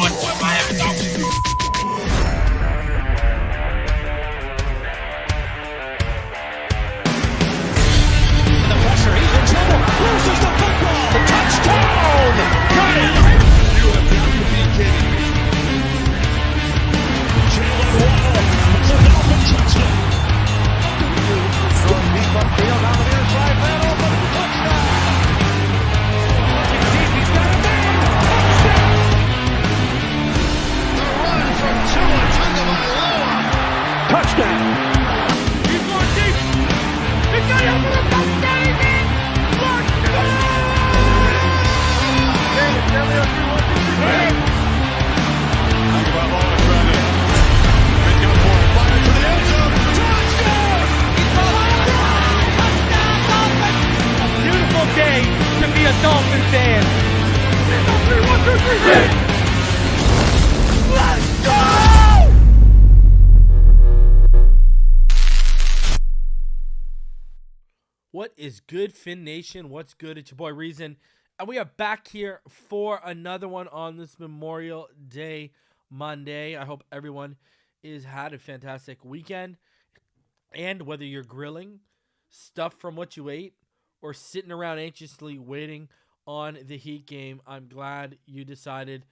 it to the Miami Dolphins. The pressure, he's in trouble. Loses the football. Touchdown! Got it! You have got to be kidding me. Jalen Waddle. It's a Dolphin touchdown. Throwing deep upfield on the near side. Man open. Touchdown! Looking deep, he's got a man. Touchdown! The run from Tua Tagovailoa. Touchdown! He's going deep. He's got it for the touchdown. He's in. Tagovailoa trying to pick up for it. Fire to the end zone. Touchdown! Beautiful day to be a Dolphin fan. Let's go! What is good, Finn Nation? What's good? It's your boy Reason. And we are back here for another one on this Memorial Day Monday. I hope everyone has had a fantastic weekend. And whether you're grilling stuff from what you ate or sitting around anxiously waiting on the Heat game, I'm glad you decided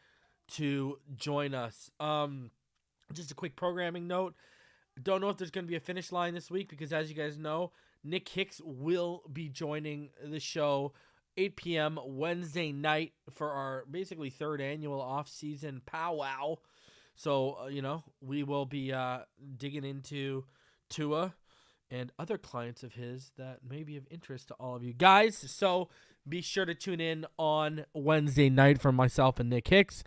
to join us. Just a quick programming note. Don't know if there's going to be a finish line this week because, as you guys know, Nick Hicks will be joining the show 8 p.m. Wednesday night for our basically third annual off-season powwow. So, we will be digging into Tua and other clients of his that may be of interest to all of you guys. So be sure to tune in on Wednesday night for myself and Nick Hicks.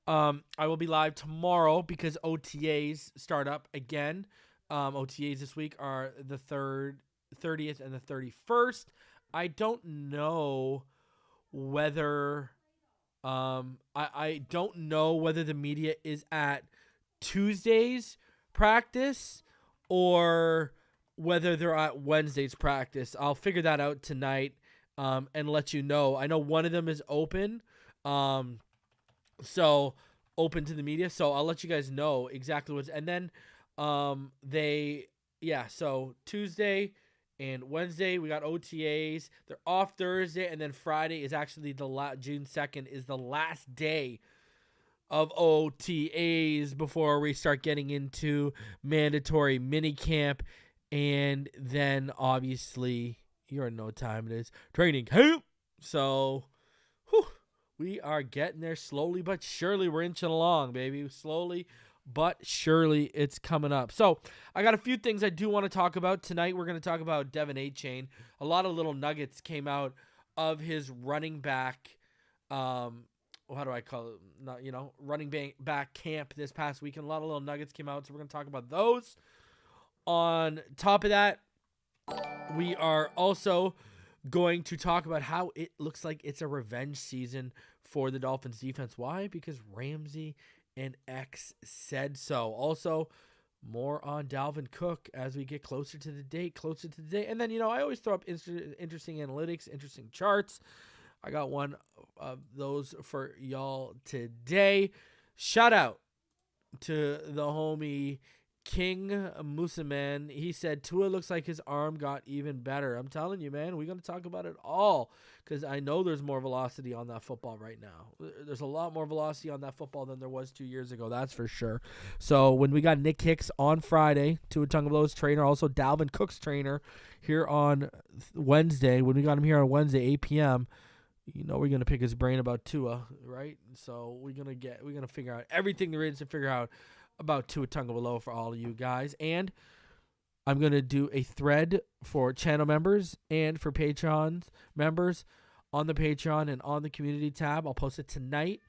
I will be live tomorrow because OTAs start up again. OTAs this week are the 30th and the 31st. I don't know whether I don't know whether the media is at Tuesday's practice or whether they're at Wednesday's practice. I'll figure that out tonight and let you know. I know one of them is open, so open to the media. So I'll let you guys know exactly what's. And then so Tuesday and Wednesday we got OTAs. They're off Thursday, and then Friday is actually June 2nd is the last day of OTAs before we start getting into mandatory minicamp. And then, obviously, you already know what time it is. Training camp. So, we are getting there slowly but surely. We're inching along, baby. Slowly but surely it's coming up. So, I got a few things I do want to talk about. Tonight, we're going to talk about Devon Achane. A lot of little nuggets came out of his running back, how do I call it? Running back camp this past weekend. A lot of little nuggets came out, so we're going to talk about those. On top of that, we are also going to talk about how it looks like it's a revenge season for the Dolphins defense. Why? Because Ramsey and X said so. Also, more on Dalvin Cook as we get closer to the date. And then, I always throw up interesting analytics, interesting charts. I got one of those for y'all today. Shout out to the homie King Musaman. He said Tua looks like his arm got even better. I'm telling you, man, we're going to talk about it all because I know there's more velocity on that football right now. There's a lot more velocity on that football than there was 2 years ago. That's for sure. So when we got Nick Hicks on Friday, Tua Tagovailoa's trainer, also Dalvin Cook's trainer here on Wednesday, when we got him here on Wednesday, 8 p.m., we're going to pick his brain about Tua, right? So we're going to figure out everything there is to figure out about Tua Tagovailoa for all of you guys. And I'm going to do a thread for channel members and for Patreon members on the Patreon and on the community tab. I'll post it tonight.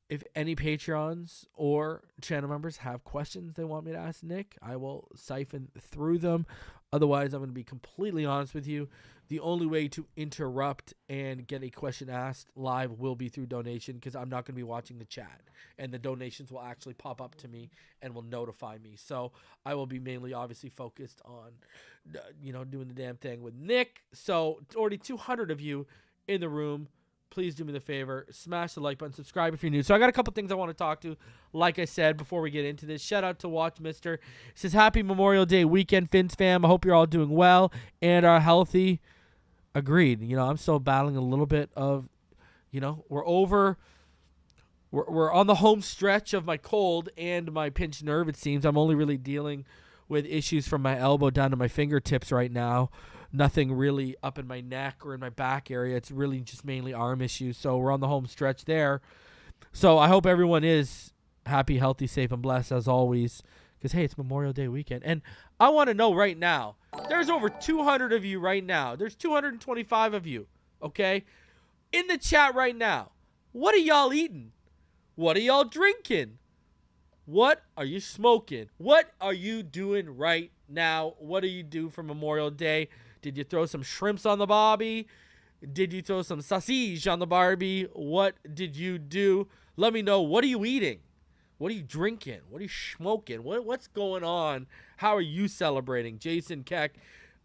If any Patreons or channel members have questions they want me to ask Nick, I will siphon through them. Otherwise, I'm going to be completely honest with you. The only way to interrupt and get a question asked live will be through donation because I'm not going to be watching the chat. And the donations will actually pop up to me and will notify me. So I will be mainly obviously focused on, doing the damn thing with Nick. So already 200 of you in the room. please do me the favor. Smash the like button. Subscribe if you're new. So I got a couple things I want to talk to, like I said, before we get into this. Shout out to Watch Mister. It says, Happy Memorial Day weekend, Fins fam. I hope you're all doing well and are healthy. Agreed. I'm still battling a little bit of, we're on the home stretch of my cold and my pinched nerve, it seems. I'm only really dealing with issues from my elbow down to my fingertips right now. Nothing really up in my neck or in my back area. It's really just mainly arm issues. So we're on the home stretch there. So I hope everyone is happy, healthy, safe, and blessed as always. Because, hey, it's Memorial Day weekend. And I want to know right now, there's over 200 of you right now. There's 225 of you, okay? In the chat right now, what are y'all eating? What are y'all drinking? What are you smoking? What are you doing right now? What do you do for Memorial Day? Did you throw some shrimps on the barbie? Did you throw some sausage on the barbie? What did you do? Let me know. What are you eating? What are you drinking? What are you smoking? What's going on? How are you celebrating? Jason Keck,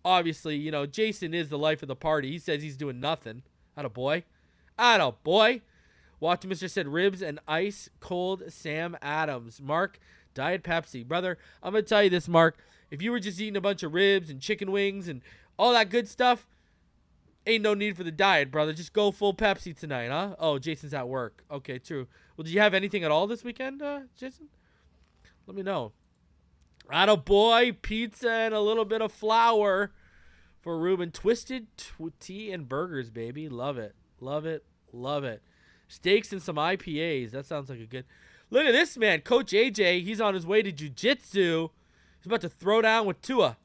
obviously, Jason is the life of the party. He says he's doing nothing. Attaboy. Attaboy. Watch Mr. said ribs and ice cold Sam Adams. Mark, Diet Pepsi. Brother, I'm going to tell you this, Mark. If you were just eating a bunch of ribs and chicken wings and all that good stuff, ain't no need for the diet, brother. Just go full Pepsi tonight, huh? Oh, Jason's at work. Okay, true. Well, did you have anything at all this weekend, Jason? Let me know. Attaboy, pizza and a little bit of flour for Ruben. Twisted tea and burgers, baby. Love it. Love it. Love it. Steaks and some IPAs. That sounds like a good... Look at this, man. Coach AJ, he's on his way to jiu-jitsu. He's about to throw down with Tua.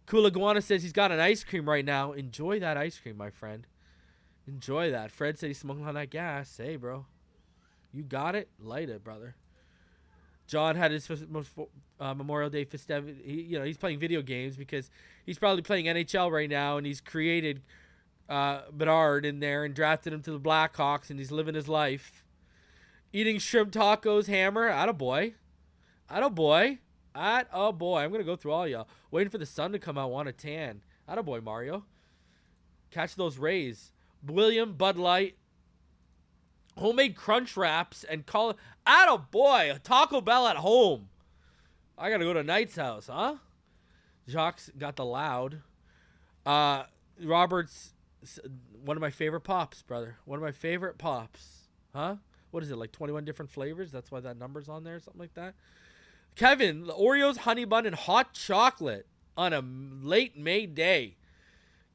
Kula Guana says he's got an ice cream right now. Enjoy that ice cream, my friend. Enjoy that. Fred said he's smoking on that gas. Hey, bro. You got it? Light it, brother. John had his Memorial Day festivity. He's playing video games because he's probably playing NHL right now, and he's created Bedard in there and drafted him to the Blackhawks, and he's living his life. Eating shrimp tacos, hammer. Attaboy. Attaboy. Attaboy. I'm going to go through all y'all. Waiting for the sun to come out. Want a tan. Attaboy, Mario. Catch those rays. William, Bud Light. Homemade crunch wraps and call it. Attaboy. Taco Bell at home. I got to go to Knight's house, huh? Jacques got the loud. Robert's one of my favorite pops, brother. One of my favorite pops. Huh? What is it, like 21 different flavors? That's why that number's on there, something like that. Kevin, the Oreos, honey bun, and hot chocolate on a late May day.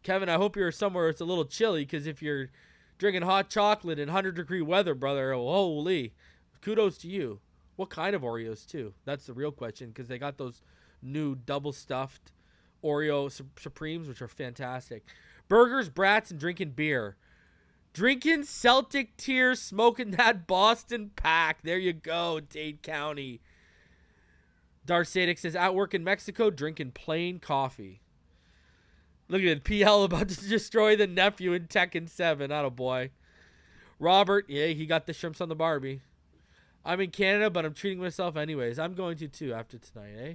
Kevin, I hope you're somewhere it's a little chilly, because if you're drinking hot chocolate in 100-degree weather, brother, holy, kudos to you. What kind of Oreos, too? That's the real question, because they got those new double-stuffed Oreo Supremes, which are fantastic. Burgers, brats, and drinking beer. Drinking Celtic tears, smoking that Boston pack. There you go, Dade County. Darth Sadic says, at work in Mexico, drinking plain coffee. Look at it. PL about to destroy the nephew in Tekken 7. Attaboy. Robert, yeah, he got the shrimps on the Barbie. I'm in Canada, but I'm treating myself anyways. I'm going to, too, after tonight, eh?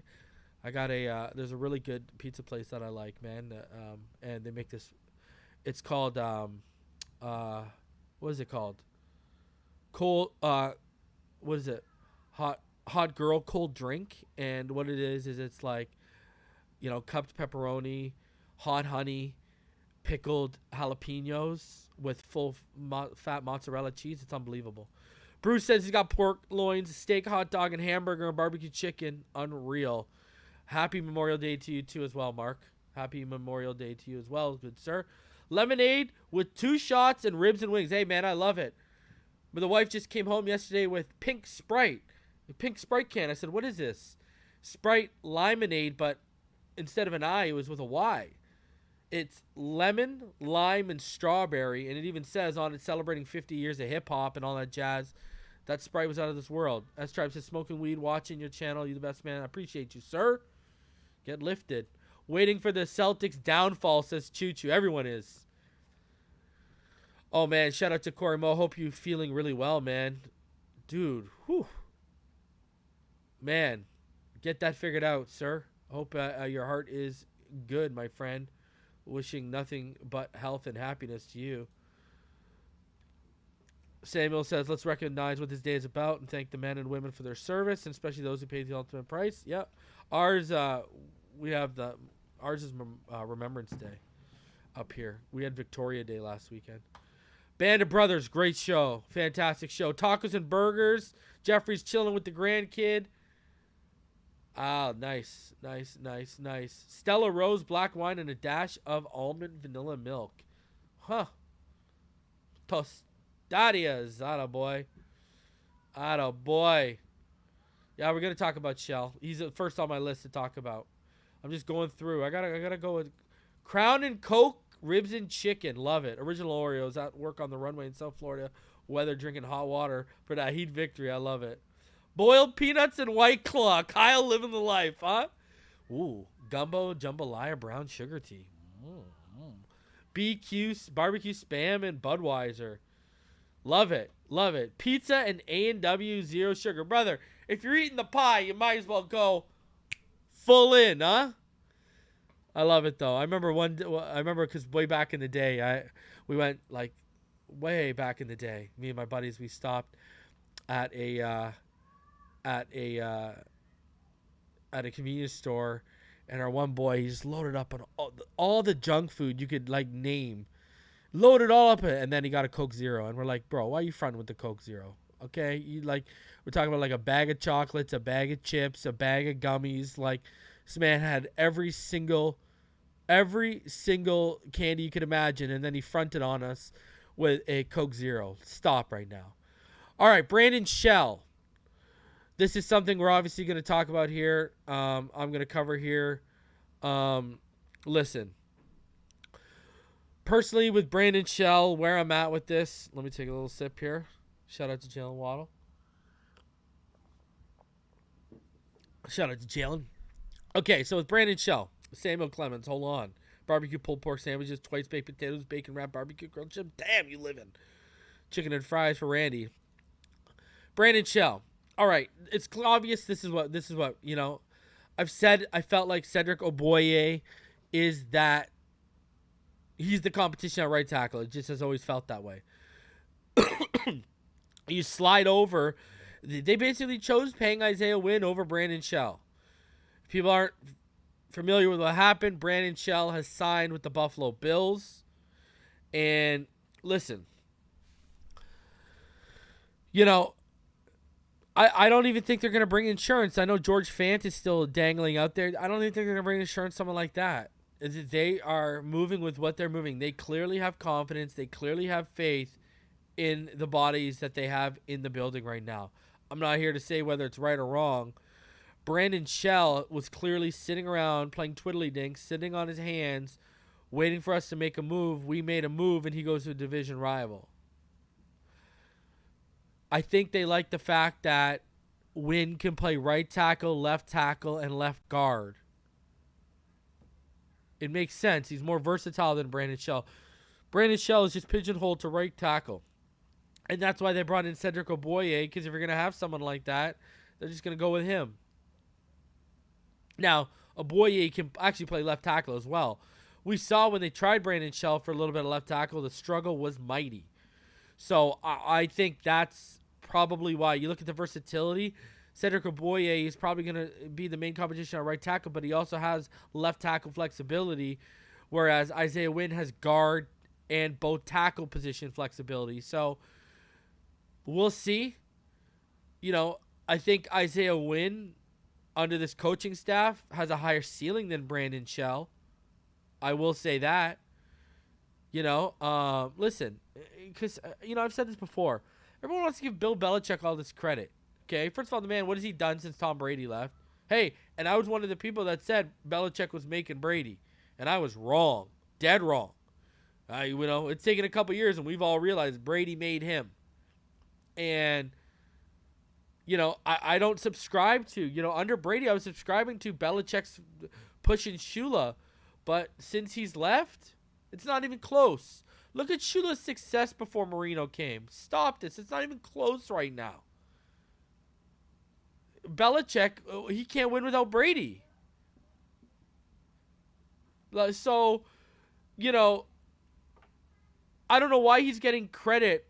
I got there's a really good pizza place that I like, man. And they make this, it's called, what is it called? Cold, what is it? Hot girl cold drink. And what it is it's like, cupped pepperoni, hot honey, pickled jalapenos with full fat mozzarella cheese. It's unbelievable. Bruce says he's got pork loins, steak, hot dog, and hamburger, and barbecue chicken. Unreal. Happy Memorial Day to you, too, as well, Mark. Happy Memorial Day to you as well, good sir. Lemonade with 2 shots and ribs and wings. Hey, man, I love it. But the wife just came home yesterday with pink Sprite. A pink Sprite can. I said, what is this? Sprite Limonade, but instead of an I, it was with a Y. It's lemon, lime, and strawberry, and it even says on it, celebrating 50 years of hip-hop and all that jazz. That Sprite was out of this world. S-Tribe says, smoking weed, watching your channel. You the best, man. I appreciate you, sir. Get lifted. Waiting for the Celtics downfall, says Choo-Choo. Everyone is. Oh, man. Shout out to Corey Mo. Hope you feeling really well, man. Dude. Whew. Man. Get that figured out, sir. Hope your heart is good, my friend. Wishing nothing but health and happiness to you. Samuel says, let's recognize what this day is about and thank the men and women for their service, and especially those who paid the ultimate price. Yep. Ours, ours is Remembrance Day up here. We had Victoria Day last weekend. Band of Brothers, great show. Fantastic show. Tacos and burgers. Jeffrey's chilling with the grandkid. Ah, nice. Stella Rose, black wine, and a dash of almond vanilla milk. Huh. Tostadias. Attaboy. Yeah, we're going to talk about Shell. He's the first on my list to talk about. I'm just going through. I gotta go with Crown and Coke, ribs and chicken. Love it. Original Oreos at work on the runway in South Florida. Weather drinking hot water for that heat victory. I love it. Boiled peanuts and White Claw. Kyle living the life, huh? Ooh, gumbo, jambalaya, brown sugar tea. BQ, barbecue spam, and Budweiser. Love it. Pizza and A&W zero sugar. Brother, if you're eating the pie, you might as well go full in, huh? I love it though. I remember because way back in the day, we went like way back in the day. Me and my buddies, we stopped at a convenience store, and our one boy, he just loaded up on all the junk food you could like name, loaded all up, and then he got a Coke Zero, and we're like, bro, why are you fronting with the Coke Zero? Okay, we're talking about like a bag of chocolates, a bag of chips, a bag of gummies. Like, this man had every single candy you could imagine, and then he fronted on us with a Coke Zero. Stop right now. All right, Brandon Shell. This is something we're obviously going to talk about here. I'm going to cover here. Listen. Personally, with Brandon Shell, where I'm at with this, let me take a little sip here. Shout out to Jalen Waddle. Shout out to Jaylen. Okay, so with Brandon Shell, Samuel Clemens, hold on. Barbecue pulled pork sandwiches, twice baked potatoes, bacon wrap, barbecue grilled chips. Damn, you living. Chicken and fries for Randy. Brandon Shell. All right, it's obvious this is what, you know, I've said. I felt like Cedric Oboye is that he's the competition at right tackle. It just has always felt that way. You slide over. They basically chose paying Isaiah Wynn over Brandon Shell. If people aren't familiar with what happened, Brandon Shell has signed with the Buffalo Bills. And listen, you know, I don't even think they're going to bring insurance. I know George Fant is still dangling out there. I don't even think they're going to bring insurance, someone like that. They are moving with what they're moving. They clearly have confidence. They clearly have faith in the bodies that they have in the building right now. I'm not here to say whether it's right or wrong. Brandon Shell was clearly sitting around playing twiddly-dinks, sitting on his hands, waiting for us to make a move. We made a move, and he goes to a division rival. I think they like the fact that Wynn can play right tackle, and left guard. It makes sense. He's more versatile than Brandon Shell. Brandon Shell is just pigeonholed to right tackle. And that's why they brought in Cedric Oboye, because if you're going to have someone like that, they're just going to go with him. Now, Oboye can actually play left tackle as well. We saw when they tried Brandon Shell for a little bit of left tackle, the struggle was mighty. So I think that's probably why. You look at the versatility, Cedric Oboye is probably going to be the main competition at right tackle, but he also has left tackle flexibility, whereas Isaiah Wynn has guard and both tackle position flexibility. So we'll see. You know, I think Isaiah Wynn, under this coaching staff, has a higher ceiling than Brandon Shell. I will say that. You know, listen, because, you know, I've said this before. Everyone wants to give Bill Belichick all this credit. Okay, first of all, the man, what has he done since Tom Brady left? Hey, and I was one of the people that said Belichick was making Brady. And I was wrong. Dead wrong. You know, it's taken a couple years, and we've all realized Brady made him. And, you know, I don't subscribe to, you know, under Brady, I was subscribing to Belichick's pushing Shula. But since he's left, it's not even close. Look at Shula's success before Marino came. Stop this. It's not even close right now. Belichick, he can't win without Brady. So, you know, I don't know why he's getting credit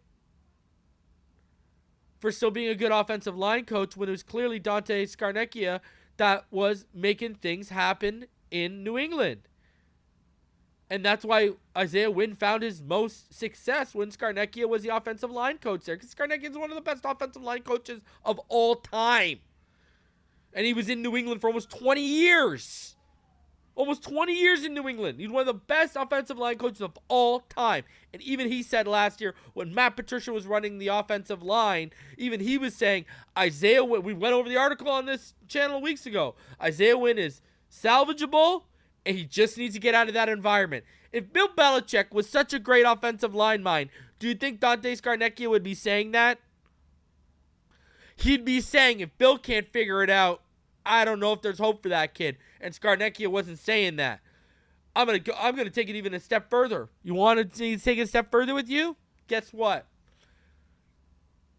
for still being a good offensive line coach when it was clearly Dante Scarnecchia that was making things happen in New England. And that's why Isaiah Wynn found his most success when Scarnecchia was the offensive line coach there. Because Scarnecchia is one of the best offensive line coaches of all time. And he was in New England for almost 20 years. Almost 20 years in New England. He's one of the best offensive line coaches of all time. And even he said last year when Matt Patricia was running the offensive line, even he was saying, Isaiah Wynn, we went over the article on this channel weeks ago. Isaiah Wynn is salvageable, and he just needs to get out of that environment. If Bill Belichick was such a great offensive line mind, do you think Dante Scarnecchia would be saying that? He'd be saying, if Bill can't figure it out, I don't know if there's hope for that kid. And Scarnecchia wasn't saying that. I'm gonna take it even a step further. You want to take it a step further with you? Guess what?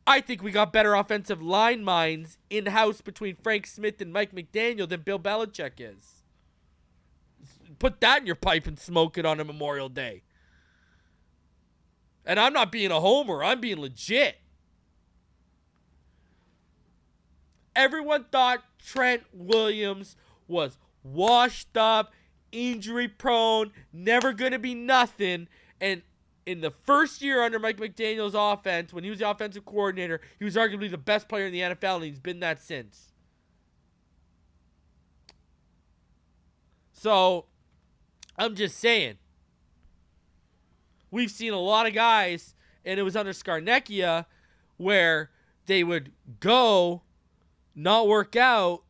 I think we got better offensive line minds in-house between Frank Smith and Mike McDaniel than Bill Belichick is. Put that in your pipe and smoke it on a Memorial Day. And I'm not being a homer. I'm being legit. Everyone thought Trent Williams was washed up, injury prone, never going to be nothing. And in the first year under Mike McDaniel's offense, when he was the offensive coordinator, he was arguably the best player in the NFL, and he's been that since. So, I'm just saying. We've seen a lot of guys, and it was under Scarnecchia, where they would go, not work out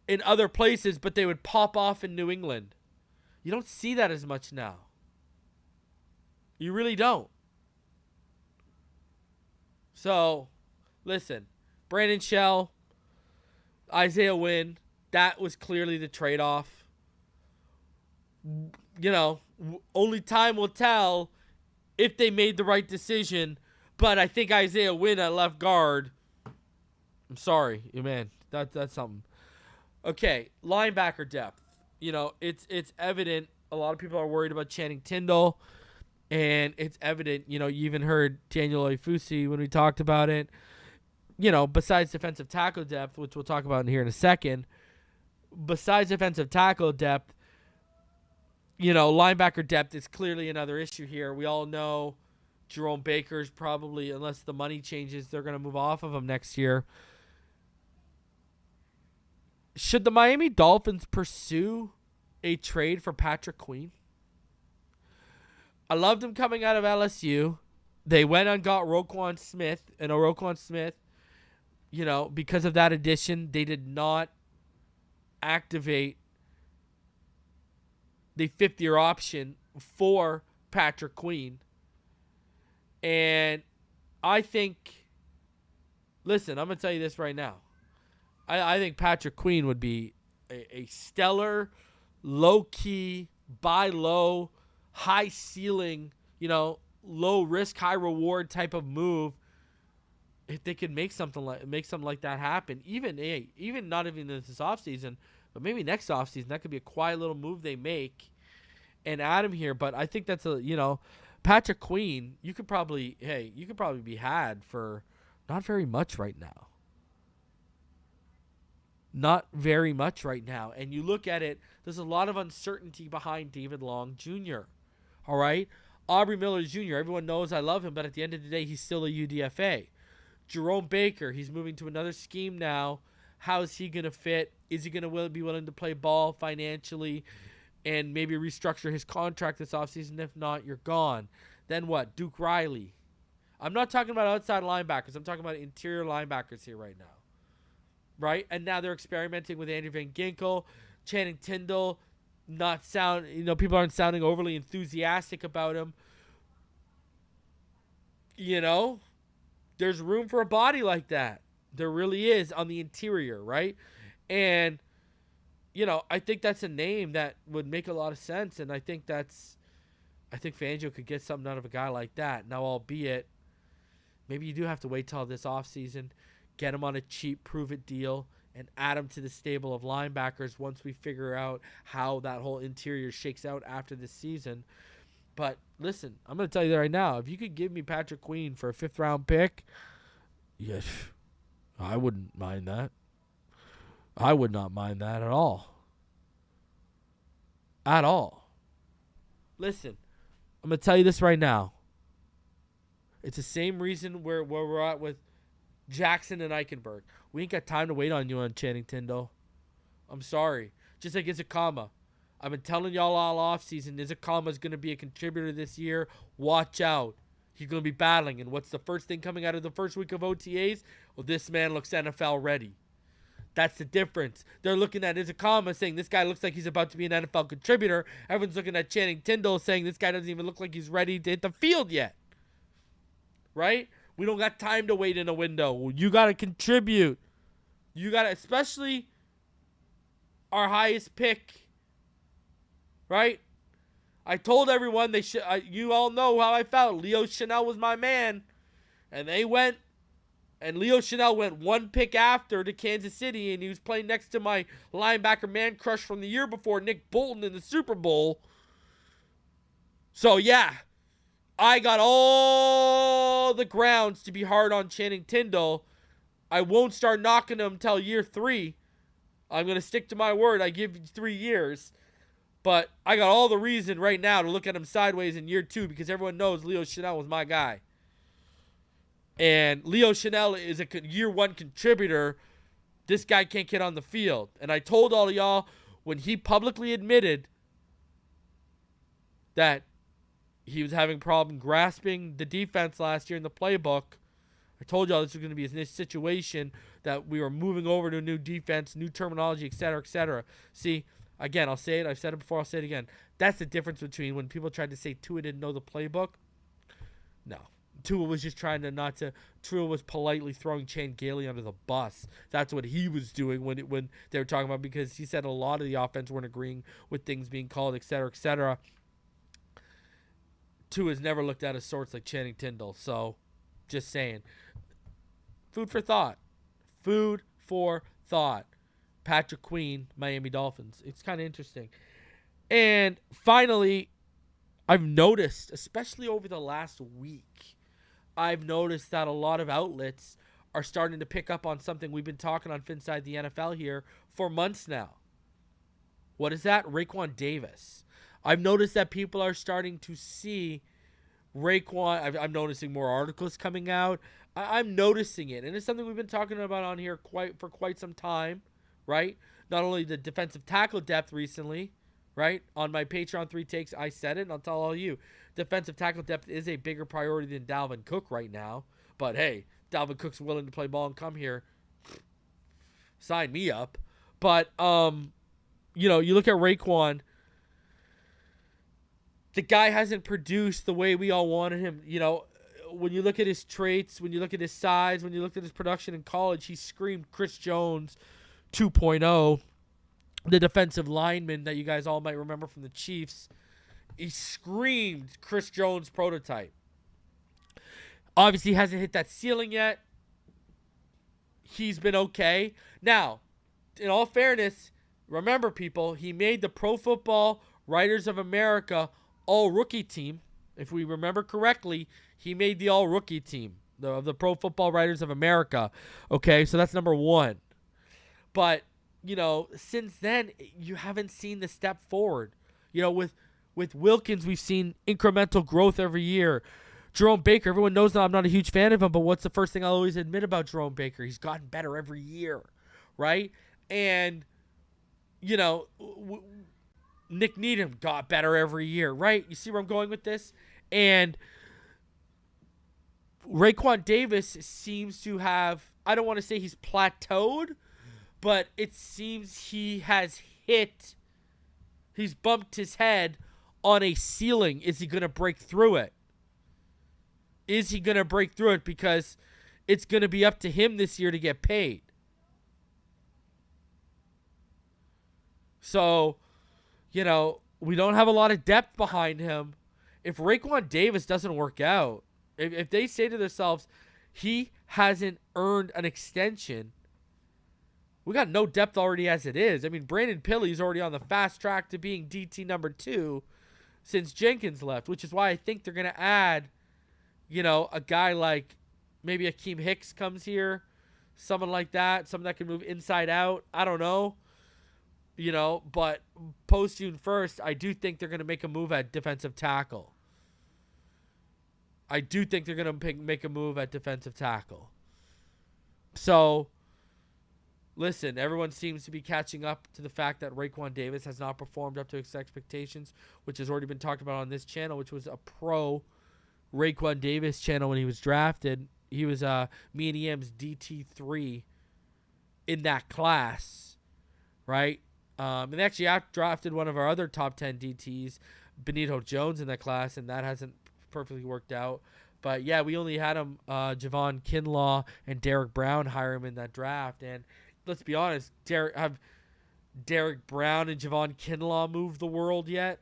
in other places, but they would pop off in New England. You don't see that as much now. You really don't. So, listen, Brandon Shell, Isaiah Wynn, that was clearly the trade-off. You know, only time will tell if they made the right decision, but I think Isaiah Wynn at left guard, I'm sorry, man, that's something. Okay, linebacker depth. You know, it's evident a lot of people are worried about Channing Tindall, and it's evident, you know, you even heard Daniel Oifusi when we talked about it. You know, besides defensive tackle depth, which we'll talk about in here in a second, besides defensive tackle depth, you know, linebacker depth is clearly another issue here. We all know Jerome Baker's probably, unless the money changes, they're going to move off of him next year. Should the Miami Dolphins pursue a trade for Patrick Queen? I loved him coming out of LSU. They went and got Raekwon Smith. And Raekwon Smith, you know, because of that addition, they did not activate the fifth-year option for Patrick Queen. And I think, listen, I'm going to tell you this right now. I think Patrick Queen would be a stellar, low-key, buy low, high-ceiling, you know, low-risk, high-reward type of move if they could make something like that happen. Even not even this offseason, but maybe next offseason, that could be a quiet little move they make and add him here. But I think that's Patrick Queen, you could probably be had for not very much right now. Not very much right now. And you look at it, there's a lot of uncertainty behind David Long Jr. All right? Aubrey Miller Jr., everyone knows I love him, but at the end of the day, he's still a UDFA. Jerome Baker, he's moving to another scheme now. How is he going to fit? Is he going to be willing to play ball financially and maybe restructure his contract this offseason? If not, you're gone. Then what? Duke Riley. I'm not talking about outside linebackers. I'm talking about interior linebackers here right now. Right? And now they're experimenting with Andrew Van Ginkel, Channing Tindall. People aren't sounding overly enthusiastic about him. You know, there's room for a body like that. There really is on the interior, right? And, you know, I think that's a name that would make a lot of sense. And I think Fangio could get something out of a guy like that. Now, albeit, maybe you do have to wait till this offseason, get him on a cheap prove-it deal, and add him to the stable of linebackers once we figure out how that whole interior shakes out after this season. But listen, I'm going to tell you that right now. If you could give me Patrick Queen for a 5th-round pick, Yeah, I wouldn't mind that. I would not mind that at all. At all. Listen, I'm going to tell you this right now. It's the same reason where we're at with Jackson and Eichenberg. We ain't got time to wait on you on Channing Tindall. I'm sorry. Just like Izakama. I've been telling y'all all offseason, Izakama is going to be a contributor this year. Watch out. He's going to be battling. And what's the first thing coming out of the first week of OTAs? Well, this man looks NFL ready. That's the difference. They're looking at Izakama saying this guy looks like he's about to be an NFL contributor. Everyone's looking at Channing Tindall saying this guy doesn't even look like he's ready to hit the field yet. Right? We don't got time to wait in a window. You got to contribute. You got to, especially our highest pick. Right? I told everyone they should. You all know how I felt. Leo Chanel was my man. And they went. And Leo Chanel went one pick after to Kansas City. And he was playing next to my linebacker man crush from the year before, Nick Bolton, in the Super Bowl. So, yeah. I got all the grounds to be hard on Channing Tindall. I won't start knocking him until year 3. I'm going to stick to my word. I give you 3 years. But I got all the reason right now to look at him sideways in year 2 because everyone knows Leo Chanel was my guy. And Leo Chanel is a year 1 contributor. This guy can't get on the field. And I told all of y'all when he publicly admitted that he was having problem grasping the defense last year in the playbook, I told y'all this was going to be a situation that we were moving over to a new defense, new terminology, etc., etc. See, again, I'll say it. I've said it before. I'll say it again. That's the difference between when people tried to say Tua didn't know the playbook. No. Tua was just trying to not to. Tua was politely throwing Chan Gailey under the bus. That's what he was doing when they were talking about, because he said a lot of the offense weren't agreeing with things being called, etc., etc. Tua's never looked out of sorts like Channing Tindall. So, just saying. Food for thought. Food for thought. Patrick Queen, Miami Dolphins. It's kind of interesting. And finally, I've noticed, especially over the last week, I've noticed that a lot of outlets are starting to pick up on something we've been talking on Phinside The NFL here for months now. What is that? Raekwon Davis. I've noticed that people are starting to see Raekwon. I'm noticing more articles coming out. I'm noticing it. And it's something we've been talking about on here for quite some time, right? Not only the defensive tackle depth recently, right? On my Patreon 3 takes, I said it, and I'll tell all you. Defensive tackle depth is a bigger priority than Dalvin Cook right now. But, hey, Dalvin Cook's willing to play ball and come here. Sign me up. But, you look at Raekwon. The guy hasn't produced the way we all wanted him. When you look at his traits, when you look at his size, when you look at his production in college, he screamed Chris Jones 2.0. The defensive lineman that you guys all might remember from the Chiefs, he screamed Chris Jones prototype. Obviously, he hasn't hit that ceiling yet. He's been okay. Now, in all fairness, remember, people, he made the Pro Football Writers of America all-rookie team. If we remember correctly, he made the all-rookie team of the Pro Football Writers of America. Okay, so that's number 1. But, since then, you haven't seen the step forward. With Wilkins, we've seen incremental growth every year. Jerome Baker, everyone knows that I'm not a huge fan of him, but what's the first thing I'll always admit about Jerome Baker? He's gotten better every year, right? And, Nick Needham got better every year, right? You see where I'm going with this? And Raekwon Davis seems to have, I don't want to say he's plateaued, but it seems he's bumped his head on a ceiling. Is he going to break through it? Is he going to break through it? Because it's going to be up to him this year to get paid. So, we don't have a lot of depth behind him. If Raekwon Davis doesn't work out, if they say to themselves, he hasn't earned an extension, we got no depth already as it is. I mean, Brandon Pilley's already on the fast track to being DT number 2 since Jenkins left, which is why I think they're going to add, a guy like Maybe Akeem Hicks comes here. Someone like that. Someone that can move inside out. I don't know. But post June 1st, I do think they're going to make a move at defensive tackle. So, listen, everyone seems to be catching up to the fact that Raekwon Davis has not performed up to his expectations, which has already been talked about on this channel, which was a pro Raekwon Davis channel when he was drafted. He was me and EM's DT3 in that class, right? And they actually drafted one of our other top 10 DTs, Benito Jones, in that class, and that hasn't perfectly worked out. But yeah, we only had him, Javon Kinlaw and Derek Brown hire him in that draft. And let's be honest, have Derek Brown and Javon Kinlaw moved the world yet?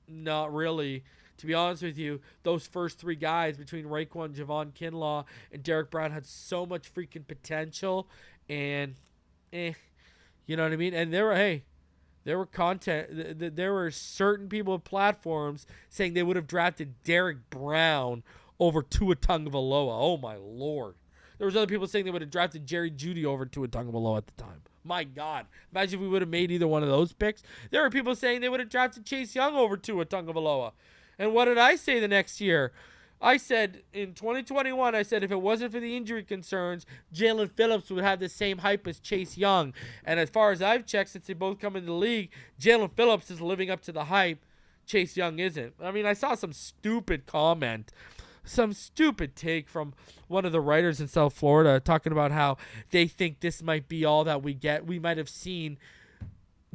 Not really. To be honest with you, those first three guys between Raekwon, Javon Kinlaw, and Derek Brown had so much freaking potential. And, you know what I mean? And there were certain people with platforms saying they would have drafted Derek Brown over Tua Tagovailoa. Oh, my Lord. There was other people saying they would have drafted Jerry Jeudy over Tua Tagovailoa at the time. My God. Imagine if we would have made either one of those picks. There were people saying they would have drafted Chase Young over Tua Tagovailoa. And what did I say the next year? I said in 2021, if it wasn't for the injury concerns, Jalen Phillips would have the same hype as Chase Young. And as far as I've checked, since they both come into the league, Jalen Phillips is living up to the hype. Chase Young isn't. I mean, I saw some stupid comment, some stupid take from one of the writers in South Florida talking about how they think this might be all that we get. We might have seen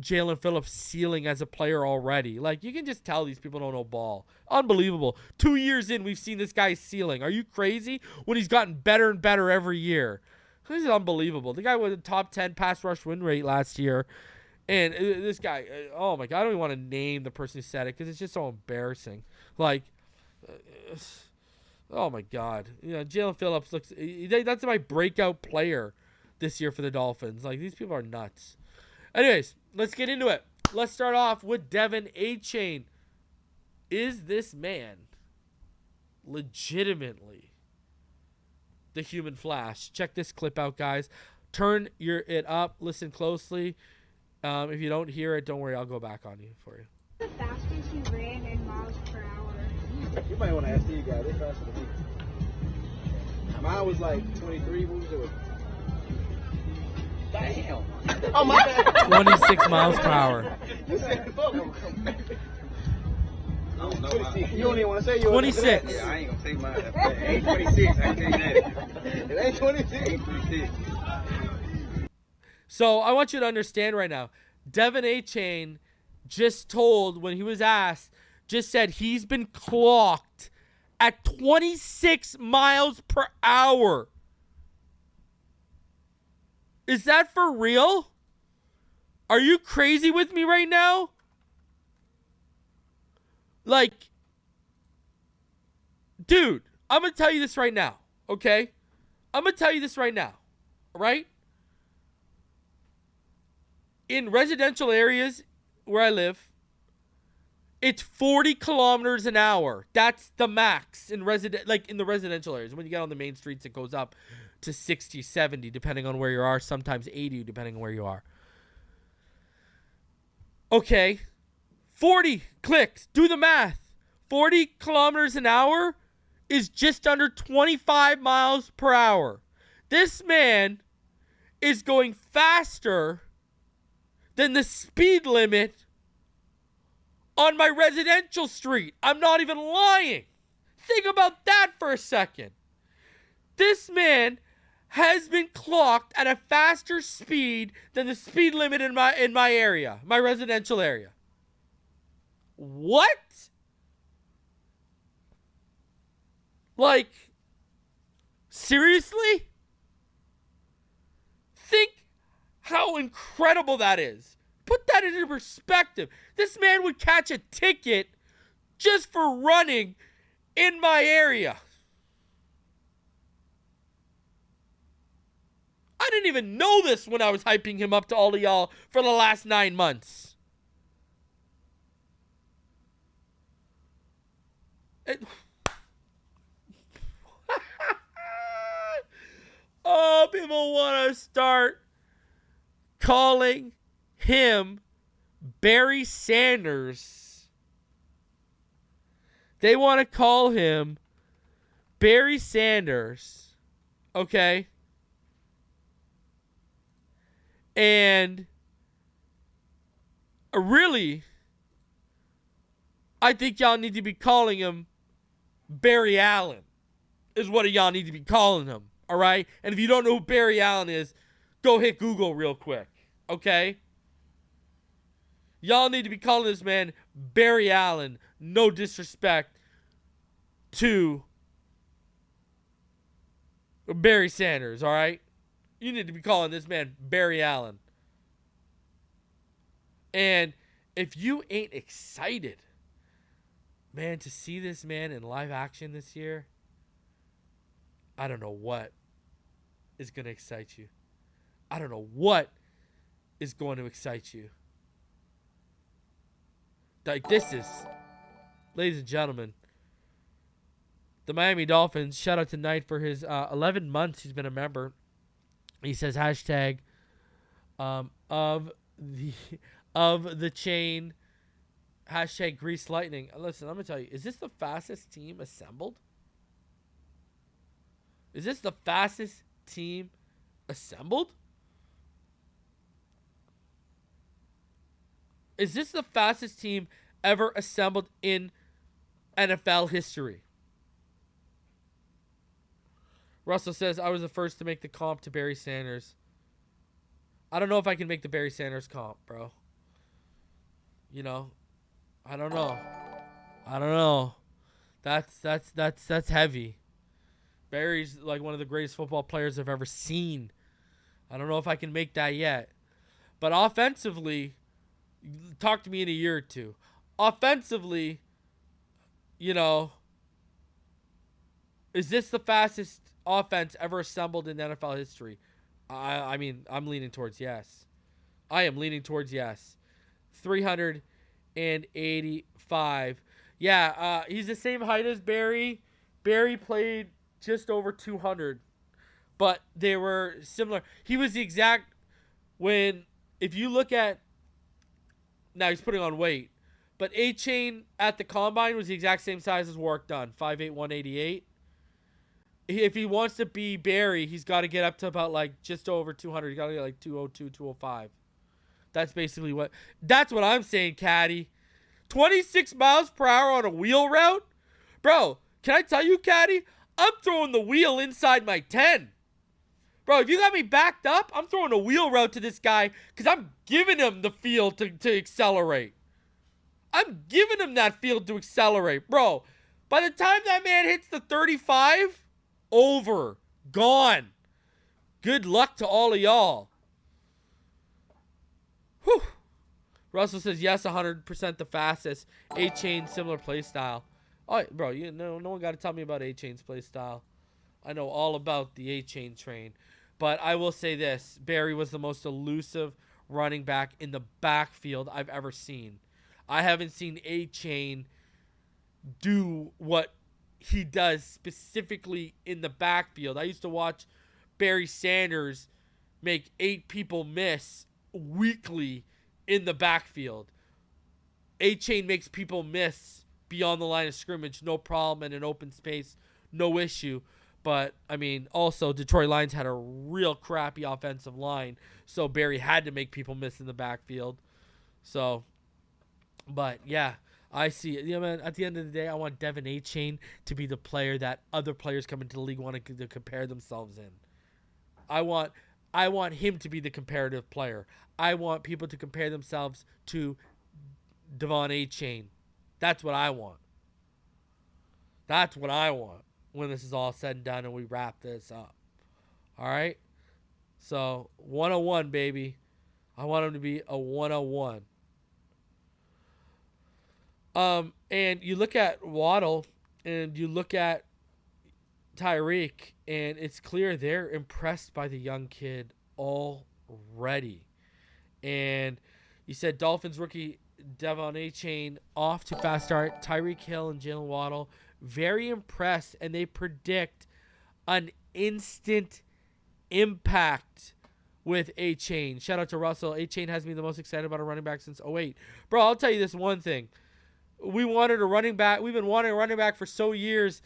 Jalen Phillips' ceiling as a player already. Like, you can just tell these people don't know ball. Unbelievable. 2 years in, we've seen this guy's ceiling. Are you crazy? When he's gotten better and better every year. This is unbelievable. The guy was a top 10 pass rush win rate last year. And this guy, oh my God, I don't even want to name the person who said it because it's just so embarrassing. Like, oh my God. Jalen Phillips that's my breakout player this year for the Dolphins. Like, these people are nuts. Anyways, let's get into it. Let's start off with Devon Achane. Is this man legitimately the human Flash? Check this clip out, guys. Turn it up. Listen closely. If you don't hear it, don't worry. I'll go back on you for you. The fastest you ran in miles per hour. You might want to ask these guys. They're faster than me. Mine was like 23. What was it? Damn. Oh, my bad. 26 miles per hour. You said I don't know. You don't even want to say you 26. Yeah, I ain't going to say mine. It ain't 26. I can tell you that. It ain't 26. It ain't 26. So I want you to understand right now, Devon Achane just told, when he was asked, just said he's been clocked at 26 miles per hour. Is that for real? Are you crazy with me right now? Like, dude, I'm going to tell you this right now, okay? I'm going to tell you this right now, right? In residential areas where I live, it's 40 kilometers an hour. That's the max in in the residential areas. When you get on the main streets, it goes up to 60, 70, depending on where you are. Sometimes 80, depending on where you are. Okay. 40 clicks. Do the math. 40 kilometers an hour is just under 25 miles per hour. This man is going faster than the speed limit on my residential street. I'm not even lying. Think about that for a second. This man has been clocked at a faster speed than the speed limit in my area, my residential area. What? Like, seriously? Think how incredible that is. Put that into perspective. This man would catch a ticket just for running in my area. I didn't even know this when I was hyping him up to all of y'all for the last 9 months. Oh, people want to start calling him Barry Sanders. They want to call him Barry Sanders. Okay? And really, I think y'all need to be calling him Barry Allen is what y'all need to be calling him. All right? And if you don't know who Barry Allen is, go hit Google real quick. Okay? Y'all need to be calling this man Barry Allen. No disrespect to Barry Sanders, all right? You need to be calling this man Barry Allen. And if you ain't excited, man, to see this man in live action this year, I don't know what is going to excite you. I don't know what is going to excite you. Like, this is, ladies and gentlemen, the Miami Dolphins. Shout out to Knight for his 11 months he's been a member. He says hashtag of the chain, hashtag Grease Lightning. Listen, I'm going to tell you, is this the fastest team assembled? Is this the fastest team assembled? Is this the fastest team ever assembled in NFL history? Russell says, I was the first to make the comp to Barry Sanders. I don't know if I can make the Barry Sanders comp, bro. You know, I don't know. That's heavy. Barry's like one of the greatest football players I've ever seen. I don't know if I can make that yet. But offensively, talk to me in a year or two. Offensively, you know, is this the fastest offense ever assembled in NFL history? I mean, I'm leaning towards yes. I am leaning towards yes. 385. Yeah, he's the same height as Barry. Barry played just over 200, but they were similar. He was the exact, if you look at, now he's putting on weight, but Achane at the combine was the exact same size as Warwick Dunn, 5'8", 188. If he wants to be Barry, he's got to get up to about like just over 200. He's got to get like 202, 205. That's what I'm saying, Caddy. 26 miles per hour on a wheel route? Bro, can I tell you, Caddy? I'm throwing the wheel inside my 10. Bro, if you got me backed up, I'm throwing a wheel route to this guy because I'm giving him the field to accelerate. I'm giving him that field to accelerate. Bro, by the time that man hits the 35, over. Gone. Good luck to all of y'all. Whew. Russell says, yes, 100% the fastest. Achane, similar play style. Oh, bro, no one got to tell me about Achane's play style. I know all about the Achane train. But I will say this. Barry was the most elusive running back in the backfield I've ever seen. I haven't seen Achane do what he does specifically in the backfield. I used to watch Barry Sanders make 8 people miss weekly in the backfield. Achane makes people miss beyond the line of scrimmage, no problem, in an open space, no issue. But, I mean, also, Detroit Lions had a real crappy offensive line, so Barry had to make people miss in the backfield. So, but, yeah, I see it. You know, man, at the end of the day, I want Devon Achane to be the player that other players coming to the league want to compare themselves in. I want him to be the comparative player. I want people to compare themselves to Devon Achane. That's what I want. That's what I want when this is all said and done and we wrap this up. All right? So, 101, baby. I want him to be a 101. And you look at Waddle and you look at Tyreek, and it's clear they're impressed by the young kid already. And you said Dolphins rookie Devon Achane off to fast start. Tyreek Hill and Jalen Waddle very impressed, and they predict an instant impact with Achane. Shout out to Russell. Achane has me the most excited about a running back since '08. Bro, I'll tell you this one thing. We wanted a running back. We've been wanting a running back for so years,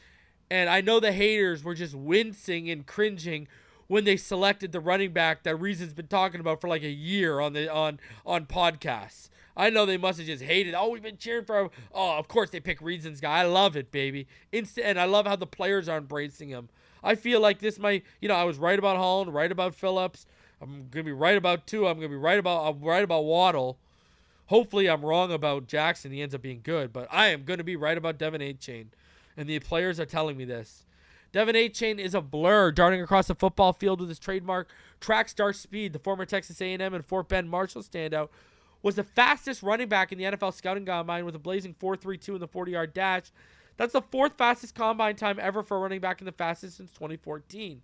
and I know the haters were just wincing and cringing when they selected the running back that Reason's been talking about for like a year on podcasts. I know they must have just hated. Oh, we've been cheering for. Oh, of course they pick Reason's guy. I love it, baby. And I love how the players are embracing him. I feel like this might. I was right about Holland, right about Phillips. I'm gonna be right about Tua. I'm right about Waddle. Hopefully, I'm wrong about Jackson. He ends up being good, but I am gonna be right about Devon Achane, and the players are telling me this. Devon Achane is a blur, darting across the football field with his trademark track star speed. The former Texas A&M and Fort Bend Marshall standout was the fastest running back in the NFL scouting combine with a blazing 4.32 in the 40-yard dash. That's the fourth fastest combine time ever for a running back and the fastest since 2014.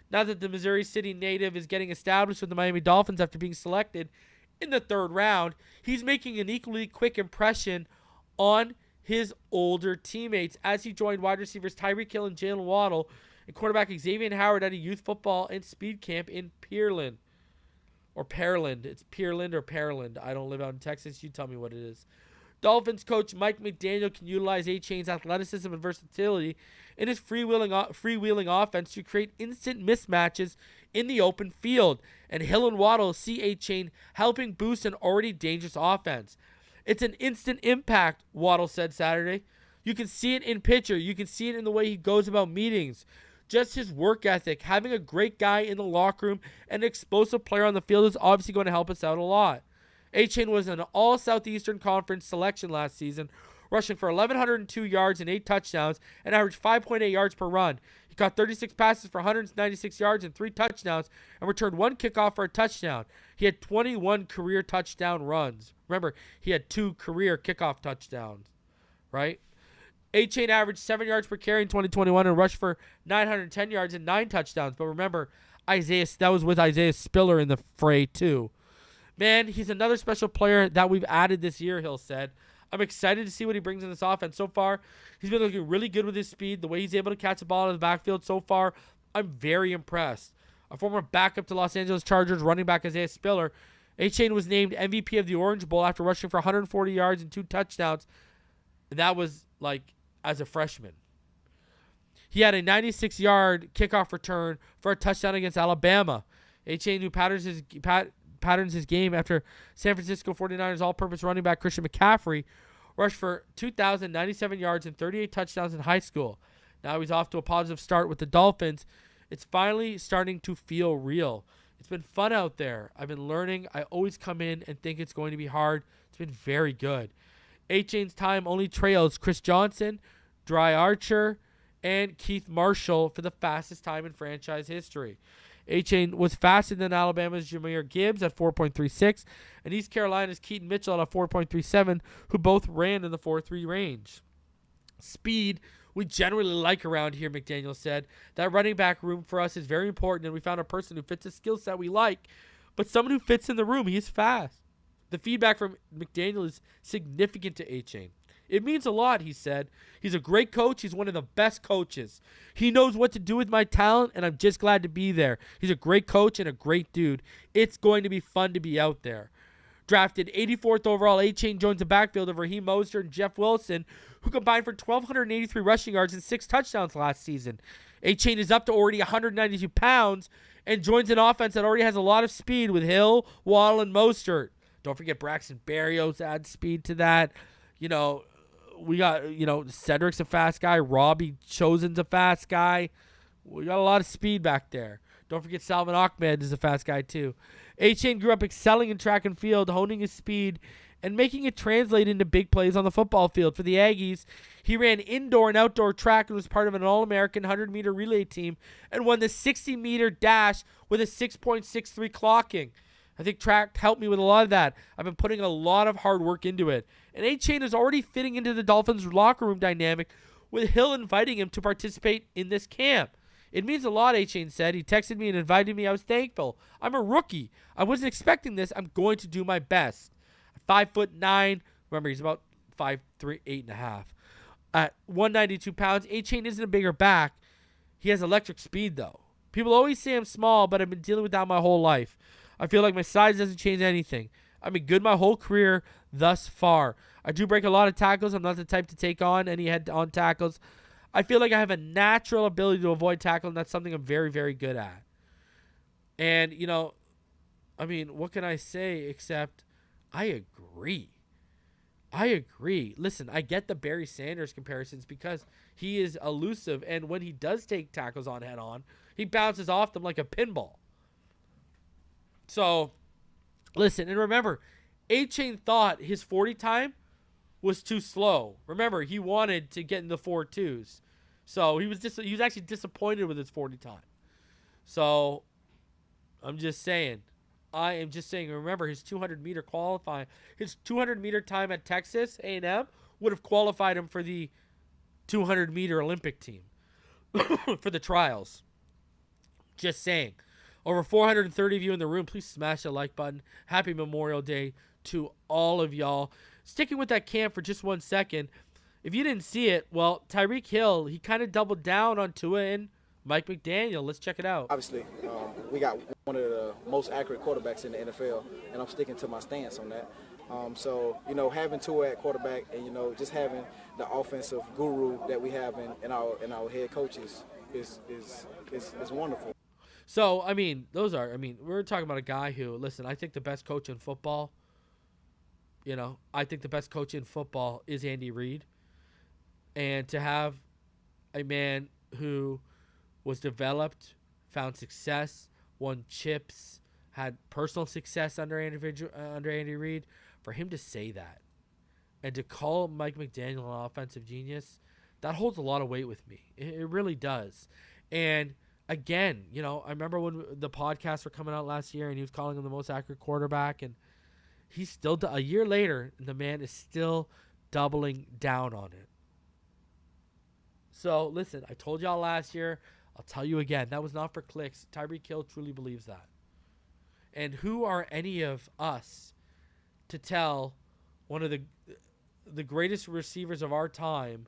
Now that the Missouri City native is getting established with the Miami Dolphins after being selected in the third round, he's making an equally quick impression on his older teammates as he joined wide receivers Tyreek Hill and Jalen Waddle and quarterback Xavien Howard at a youth football and speed camp in Pearland. Or Pearland. It's Pearland or Pearland. I don't live out in Texas. You tell me what it is. Dolphins coach Mike McDaniel can utilize Achane's athleticism and versatility in his freewheeling offense to create instant mismatches in the open field. And Hill and Waddle see Achane helping boost an already dangerous offense. It's an instant impact, Waddle said Saturday. You can see it in picture. You can see it in the way he goes about meetings. Just his work ethic, having a great guy in the locker room, and an explosive player on the field is obviously going to help us out a lot. Achane was an all-Southeastern Conference selection last season, rushing for 1,102 yards and 8 touchdowns and averaged 5.8 yards per run. He caught 36 passes for 196 yards and 3 touchdowns and returned 1 kickoff for a touchdown. He had 21 career touchdown runs. Remember, he had 2 career kickoff touchdowns, right? Achane averaged 7 yards per carry in 2021 and rushed for 910 yards and 9 touchdowns. But remember, that was with Isaiah Spiller in the fray too. Man, he's another special player that we've added this year, Hill said. I'm excited to see what he brings in this offense. So far, he's been looking really good with his speed. The way he's able to catch the ball in the backfield so far, I'm very impressed. A former backup to Los Angeles Chargers running back Isaiah Spiller, Achane was named MVP of the Orange Bowl after rushing for 140 yards and 2 touchdowns. And that was as a freshman. He had a 96-yard kickoff return for a touchdown against Alabama. Achane, who patterns his game after San Francisco 49ers all-purpose running back Christian McCaffrey, rushed for 2,097 yards and 38 touchdowns in high school. Now he's off to a positive start with the Dolphins. It's finally starting to feel real. It's been fun out there. I've been learning. I always come in and think it's going to be hard. It's been very good. Achane's time only trails Chris Johnson, Dry Archer, and Keith Marshall for the fastest time in franchise history. Achane was faster than Alabama's Jahmyr Gibbs at 4.36 and East Carolina's Keaton Mitchell at 4.37, who both ran in the 4.3 range. Speed we generally like around here, McDaniel said. That running back room for us is very important, and we found a person who fits a skill set we like, but someone who fits in the room. He is fast. The feedback from McDaniel is significant to Achane. It means a lot, he said. He's a great coach. He's one of the best coaches. He knows what to do with my talent, and I'm just glad to be there. He's a great coach and a great dude. It's going to be fun to be out there. Drafted 84th overall, Achane joins the backfield of Raheem Mostert and Jeff Wilson, who combined for 1,283 rushing yards and 6 touchdowns last season. Achane is up to already 192 pounds and joins an offense that already has a lot of speed with Hill, Waddle, and Mostert. Don't forget Braxton Berrios adds speed to that. We got, Cedric's a fast guy. Robbie Chosen's a fast guy. We got a lot of speed back there. Don't forget Salvin Ahmed is a fast guy too. Achane grew up excelling in track and field, honing his speed, and making it translate into big plays on the football field. For the Aggies, he ran indoor and outdoor track and was part of an All-American 100-meter relay team and won the 60-meter dash with a 6.63 clocking. I think track helped me with a lot of that. I've been putting a lot of hard work into it. And Achane is already fitting into the Dolphins' locker room dynamic, with Hill inviting him to participate in this camp. It means a lot, Achane said. He texted me and invited me. I was thankful. I'm a rookie. I wasn't expecting this. I'm going to do my best. 5'9". Remember, he's about 5'3", 8.5. At 192 pounds, Achane isn't a bigger back. He has electric speed, though. People always say I'm small, but I've been dealing with that my whole life. I feel like my size doesn't change anything. I've been good my whole career thus far. I do break a lot of tackles. I'm not the type to take on any head-on tackles. I feel like I have a natural ability to avoid tackle, and that's something I'm very, very good at. And, what can I say except I agree. Listen, I get the Barry Sanders comparisons because he is elusive, and when he does take tackles on head-on, he bounces off them like a pinball. So, listen, and remember, Achane thought his 40 time was too slow. Remember, he wanted to get in the 4.2s. So, he was actually disappointed with his 40 time. So, I'm just saying. Remember, his 200-meter qualifying, his 200-meter time at Texas A&M would have qualified him for the 200-meter Olympic team for the trials. Just saying. Over 430 of you in the room, please smash the like button. Happy Memorial Day to all of y'all. Sticking with that camp for just 1 second. If you didn't see it, well, Tyreek Hill, he kind of doubled down on Tua and Mike McDaniel. Let's check it out. Obviously, we got one of the most accurate quarterbacks in the NFL, and I'm sticking to my stance on that. Having Tua at quarterback and, just having the offensive guru that we have in our head coaches is wonderful. So, we're talking about a guy who, listen, I think the best coach in football, is Andy Reid. And to have a man who was developed, found success, won chips, had personal success under Andy Reid, for him to say that and to call Mike McDaniel an offensive genius, that holds a lot of weight with me. It really does. And again, I remember when the podcasts were coming out last year and he was calling him the most accurate quarterback, and he's still, a year later, the man is still doubling down on it. So, listen, I told y'all last year, I'll tell you again, that was not for clicks. Tyreek Hill truly believes that. And who are any of us to tell one of the greatest receivers of our time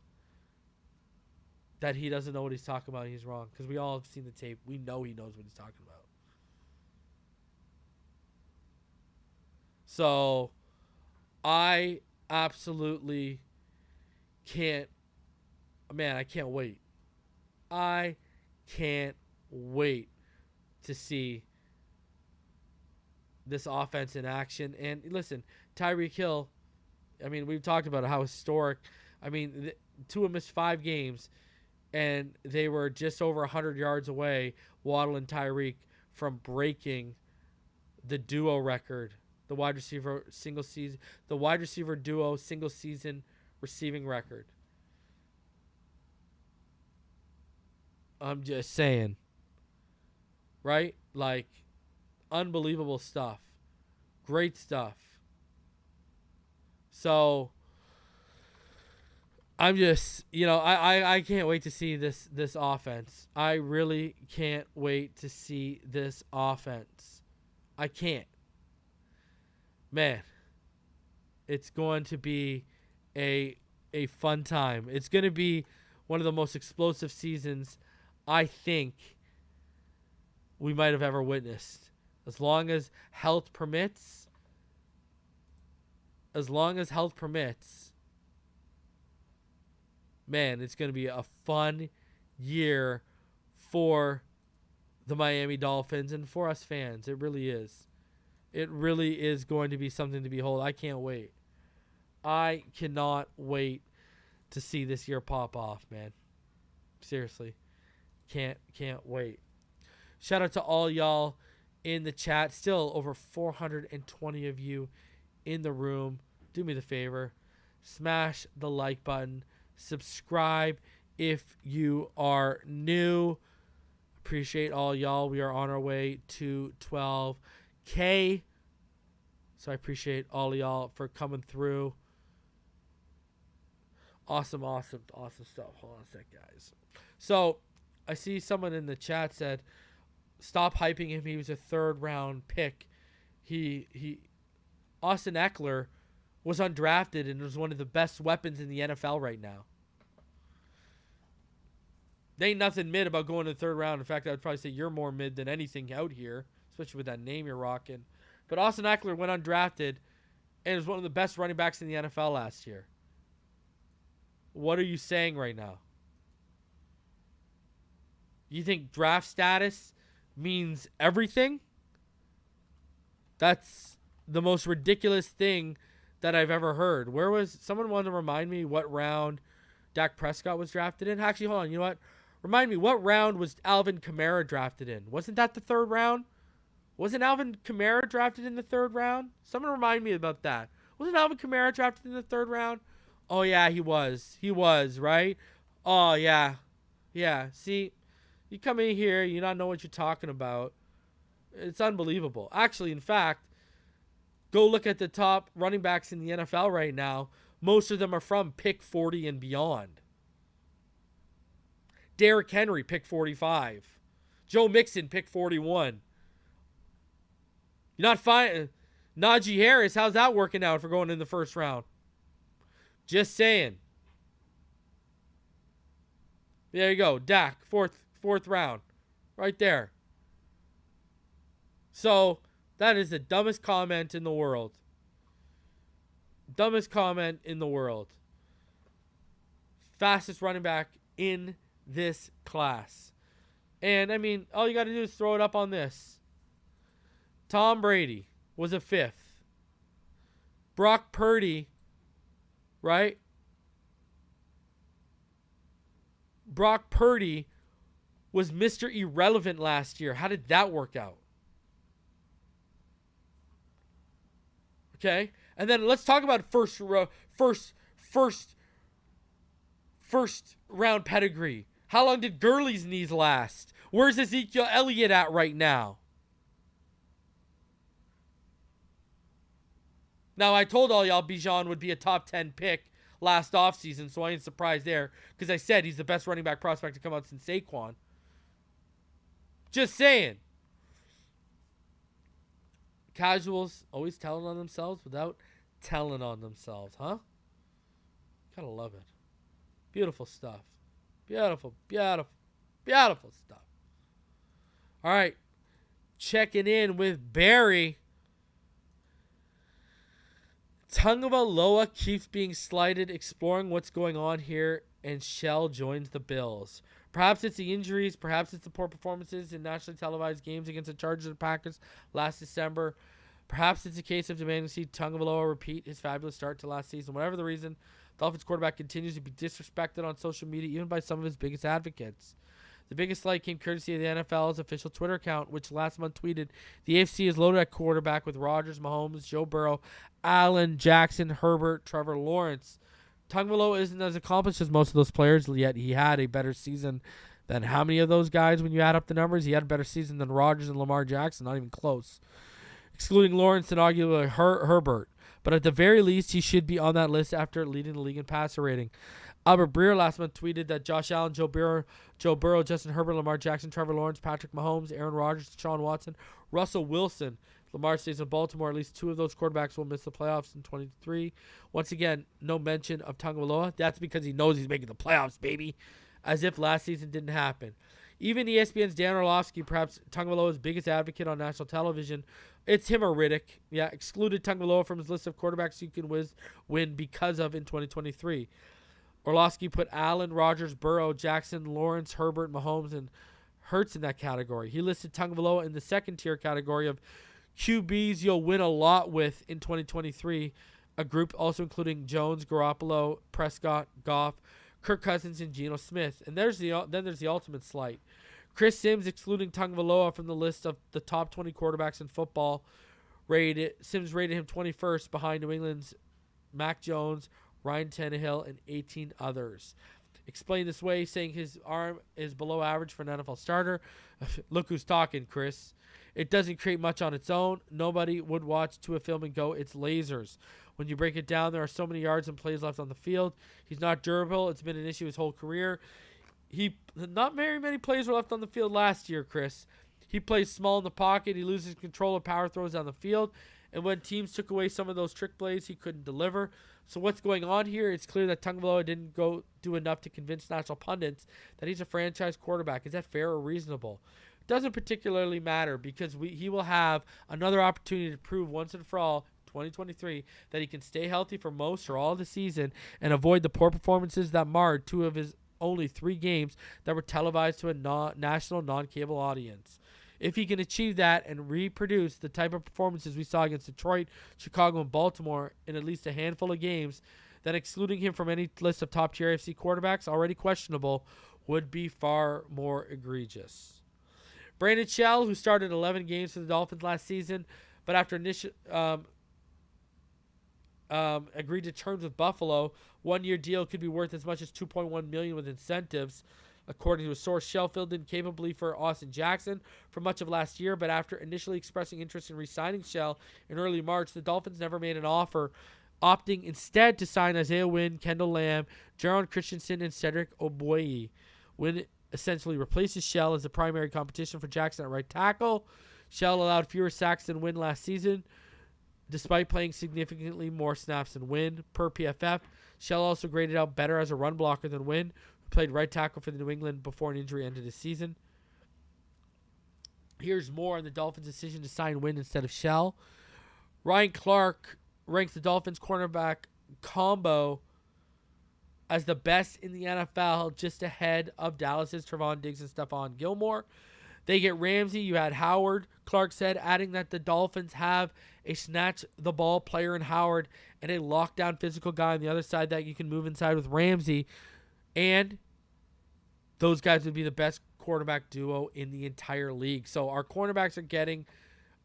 that he doesn't know what he's talking about and he's wrong? Because we all have seen the tape. We know he knows what he's talking about. So, I absolutely can't. Man, I can't wait. I can't wait to see this offense in action. And listen, Tyreek Hill, we've talked about how historic. Tua missed 5 games, and they were just over 100 yards away, Waddle and Tyreek, from breaking the duo record, the wide receiver duo single season receiving record. I'm just saying, right? Like, unbelievable stuff. Great stuff. So, I'm just, I can't wait to see this offense. I really can't wait to see this offense. I can't. Man, it's going to be a fun time. It's going to be one of the most explosive seasons I think we might have ever witnessed. As long as health permits, man, it's going to be a fun year for the Miami Dolphins and for us fans. It really is. It really is going to be something to behold. I can't wait. I cannot wait to see this year pop off, man. Seriously. Can't wait. Shout out to all y'all in the chat. Still over 420 of you in the room. Do me the favor. Smash the like button. Subscribe if you are new. Appreciate all y'all. We are on our way to 12K. So I appreciate all of y'all for coming through. Awesome stuff. Hold on a sec, guys. So I see someone in the chat said, stop hyping him. He was a 3rd round pick. Austin Eckler was undrafted and was one of the best weapons in the NFL right now. There ain't nothing mid about going to the third round. In fact, I would probably say you're more mid than anything out here, especially with that name you're rocking. But Austin Eckler went undrafted and was one of the best running backs in the NFL last year. What are you saying right now? You think draft status means everything? That's the most ridiculous thing that I've ever heard. Where was someone wanted to remind me what round Dak Prescott was drafted in? Actually, hold on. You know what? Remind me, what round was Alvin Kamara drafted in? Wasn't that the third round? Wasn't Alvin Kamara drafted in the third round? Someone remind me about that. Wasn't Alvin Kamara drafted in the third round? Oh, yeah, he was. He was, right? Oh, yeah. Yeah, see, you come in here, you not know what you're talking about. It's unbelievable. Actually, in fact, go look at the top running backs in the NFL right now. Most of them are from pick 40 and beyond. Derrick Henry, pick 45. Joe Mixon, pick 41. You're not fine. Najee Harris, how's that working out for going in the first round? Just saying. There you go. Dak, fourth round. Right there. So, that is the dumbest comment in the world. Dumbest comment in the world. Fastest running back in this class. And, I mean, all you got to do is throw it up on this. Tom Brady was a 5th. Brock Purdy, right? Brock Purdy was Mr. Irrelevant last year. How did that work out? Okay? And then let's talk about first round pedigree. How long did Gurley's knees last? Where's Ezekiel Elliott at right now? Now, I told all y'all Bijan would be a top 10 pick last offseason, so I ain't surprised there because I said he's the best running back prospect to come out since Saquon. Just saying. Casuals always telling on themselves without telling on themselves, huh? Gotta love it. Beautiful stuff. Beautiful, beautiful, beautiful stuff. All right. Checking in with Barry. Tagovailoa keeps being slighted, exploring what's going on here, and Shell joins the Bills. Perhaps it's the injuries, perhaps it's the poor performances in nationally televised games against the Chargers and Packers last December. Perhaps it's a case of demanding to see Tagovailoa repeat his fabulous start to last season. Whatever the reason, the Dolphins quarterback continues to be disrespected on social media, even by some of his biggest advocates. The biggest slight came courtesy of the NFL's official Twitter account, which last month tweeted, "The AFC is loaded at quarterback with Rodgers, Mahomes, Joe Burrow, Allen, Jackson, Herbert, Trevor Lawrence. Tagovailoa isn't as accomplished as most of those players, yet he had a better season than how many of those guys when you add up the numbers? He had a better season than Rodgers and Lamar Jackson, not even close. Excluding Lawrence and arguably Herbert. But at the very least, he should be on that list after leading the league in passer rating." Albert Breer last month tweeted that Josh Allen, Joe Burrow, Justin Herbert, Lamar Jackson, Trevor Lawrence, Patrick Mahomes, Aaron Rodgers, Deshaun Watson, Russell Wilson. Lamar stays in Baltimore. At least 2 of those quarterbacks will miss the playoffs in 2023. Once again, no mention of Tagovailoa. That's because he knows he's making the playoffs, baby. As if last season didn't happen. Even ESPN's Dan Orlovsky, perhaps Tagovailoa's biggest advocate on national television, it's him or Riddick. Yeah, excluded Tagovailoa from his list of quarterbacks you can win because of in 2023. Orlovsky put Allen, Rodgers, Burrow, Jackson, Lawrence, Herbert, Mahomes, and Hurts in that category. He listed Tagovailoa in the second-tier category of QBs you'll win a lot with in 2023, a group also including Jones, Garoppolo, Prescott, Goff, Kirk Cousins, and Geno Smith. And there's the ultimate slight. Chris Sims, excluding Tagovailoa from the list of the top 20 quarterbacks in football, Sims rated him 21st behind New England's Mac Jones, Ryan Tannehill, and 18 others. Explained this way, saying his arm is below average for an NFL starter. Look who's talking, Chris. It doesn't create much on its own. Nobody would watch Tua film and go, it's lasers. When you break it down, there are so many yards and plays left on the field. He's not durable. It's been an issue his whole career. Not very many plays were left on the field last year, Chris. He plays small in the pocket. He loses control of power throws down the field. And when teams took away some of those trick plays, he couldn't deliver. So what's going on here? It's clear that Tagovailoa didn't go do enough to convince national pundits that he's a franchise quarterback. Is that fair or reasonable? It doesn't particularly matter because he will have another opportunity to prove once and for all, 2023, that he can stay healthy for most or all of the season and avoid the poor performances that marred 2 of his only 3 games that were televised to a national non-cable audience. If he can achieve that and reproduce the type of performances we saw against Detroit, Chicago, and Baltimore in at least a handful of games, then excluding him from any list of top-tier AFC quarterbacks already questionable would be far more egregious. Brandon Shell, who started 11 games for the Dolphins last season, but after initial agreed to terms with Buffalo, 1-year deal could be worth as much as $2.1 million with incentives. According to a source, Shell filled in capably for Austin Jackson for much of last year, but after initially expressing interest in re-signing Shell in early March, the Dolphins never made an offer, opting instead to sign Isaiah Wynn, Kendall Lamb, Jaron Christensen, and Cedric Ogbuehi. Wynn essentially replaces Shell as the primary competition for Jackson at right tackle. Shell allowed fewer sacks than Wynn last season, despite playing significantly more snaps than Wynn. Per PFF, Shell also graded out better as a run blocker than Wynn, played right tackle for the New England before an injury ended his season. Here's more on the Dolphins' decision to sign Wynn instead of Shell. Ryan Clark ranks the Dolphins cornerback combo as the best in the NFL, just ahead of Dallas's Trevon Diggs and Stephon Gilmore. They get Ramsey. You had Howard. Clark said, adding that the Dolphins have a snatch-the-ball player in Howard and a lockdown physical guy on the other side that you can move inside with Ramsey. And those guys would be the best quarterback duo in the entire league. So our cornerbacks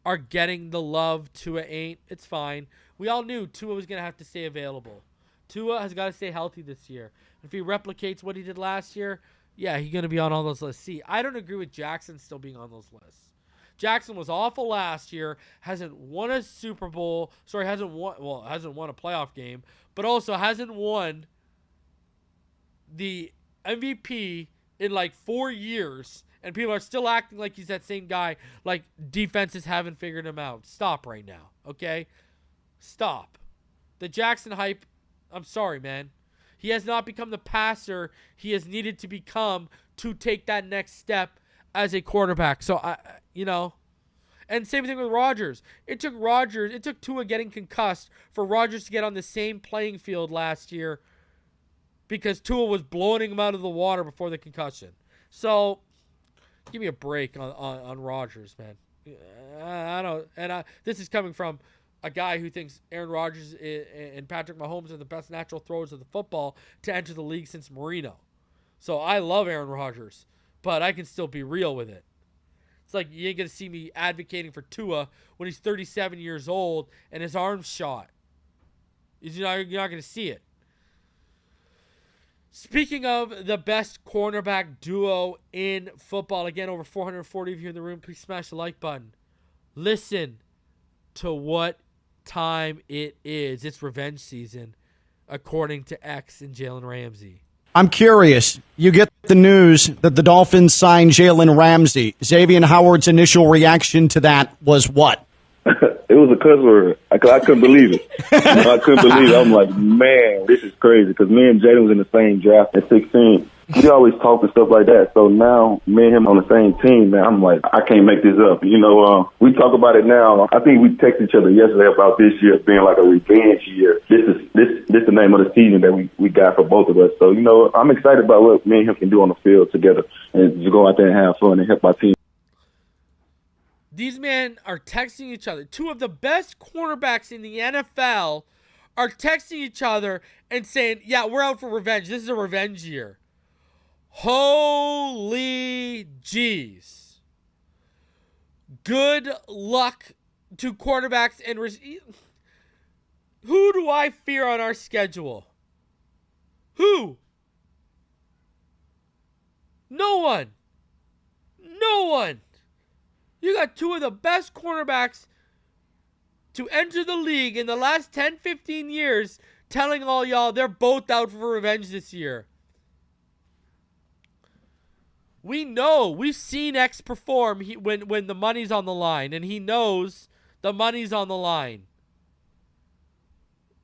are getting the love Tua ain't. It's fine. We all knew Tua was going to have to stay available. Tua has got to stay healthy this year. If he replicates what he did last year, yeah, he's going to be on all those lists. See, I don't agree with Jackson still being on those lists. Jackson was awful last year, hasn't won a Super Bowl. Hasn't won a playoff game, but also hasn't won the MVP in like 4 years, and people are still acting like he's that same guy, like defenses haven't figured him out. Stop right now, okay? Stop. The Jackson hype, I'm sorry, man. He has not become the passer he has needed to become to take that next step as a quarterback. So, and same thing with Rodgers. It took Tua getting concussed for Rodgers to get on the same playing field last year because Tua was blowing him out of the water before the concussion. So, give me a break on Rodgers, man. I don't, and this is coming from a guy who thinks Aaron Rodgers and Patrick Mahomes are the best natural throwers of the football to enter the league since Marino. So I love Aaron Rodgers, but I can still be real with it. It's like you ain't going to see me advocating for Tua when he's 37 years old and his arm's shot. You're not going to see it. Speaking of the best cornerback duo in football, again, over 440 of you in the room, please smash the like button. Listen to what time it is. It's revenge season, according to X and Jalen Ramsey. I'm curious. You get the news that the Dolphins signed Jalen Ramsey. Xavien Howard's initial reaction to that was what? It was a cuss word. I couldn't believe it. I couldn't believe it. I'm like, man, this is crazy. Because me and Jaylen was in the same draft at 16. We always talk and stuff like that. So now, me and him on the same team, man, I'm like, I can't make this up. We talk about it now. I think we texted each other yesterday about this year being like a revenge year. This is the name of the season that we got for both of us. So, I'm excited about what me and him can do on the field together and just go out there and have fun and help our team. These men are texting each other. Two of the best cornerbacks in the NFL are texting each other and saying, yeah, we're out for revenge. This is a revenge year. Holy jeez. Good luck to quarterbacks and who do I fear on our schedule? Who? No one. No one. You got two of the best cornerbacks to enter the league in the last 10, 15 years telling all y'all they're both out for revenge this year. We know. We've seen X perform when the money's on the line, and he knows the money's on the line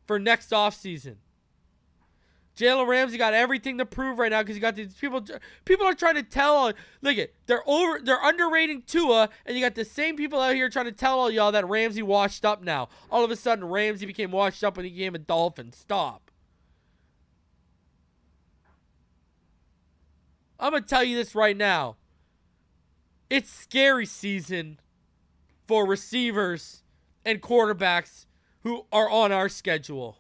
for next offseason. Jalen Ramsey got everything to prove right now because you got these people. People are trying to tell. Look at they're underrating Tua, and you got the same people out here trying to tell all y'all that Ramsey washed up now. All of a sudden, Ramsey became washed up when he became a Dolphin. Stop. I'm gonna tell you this right now. It's scary season for receivers and quarterbacks who are on our schedule.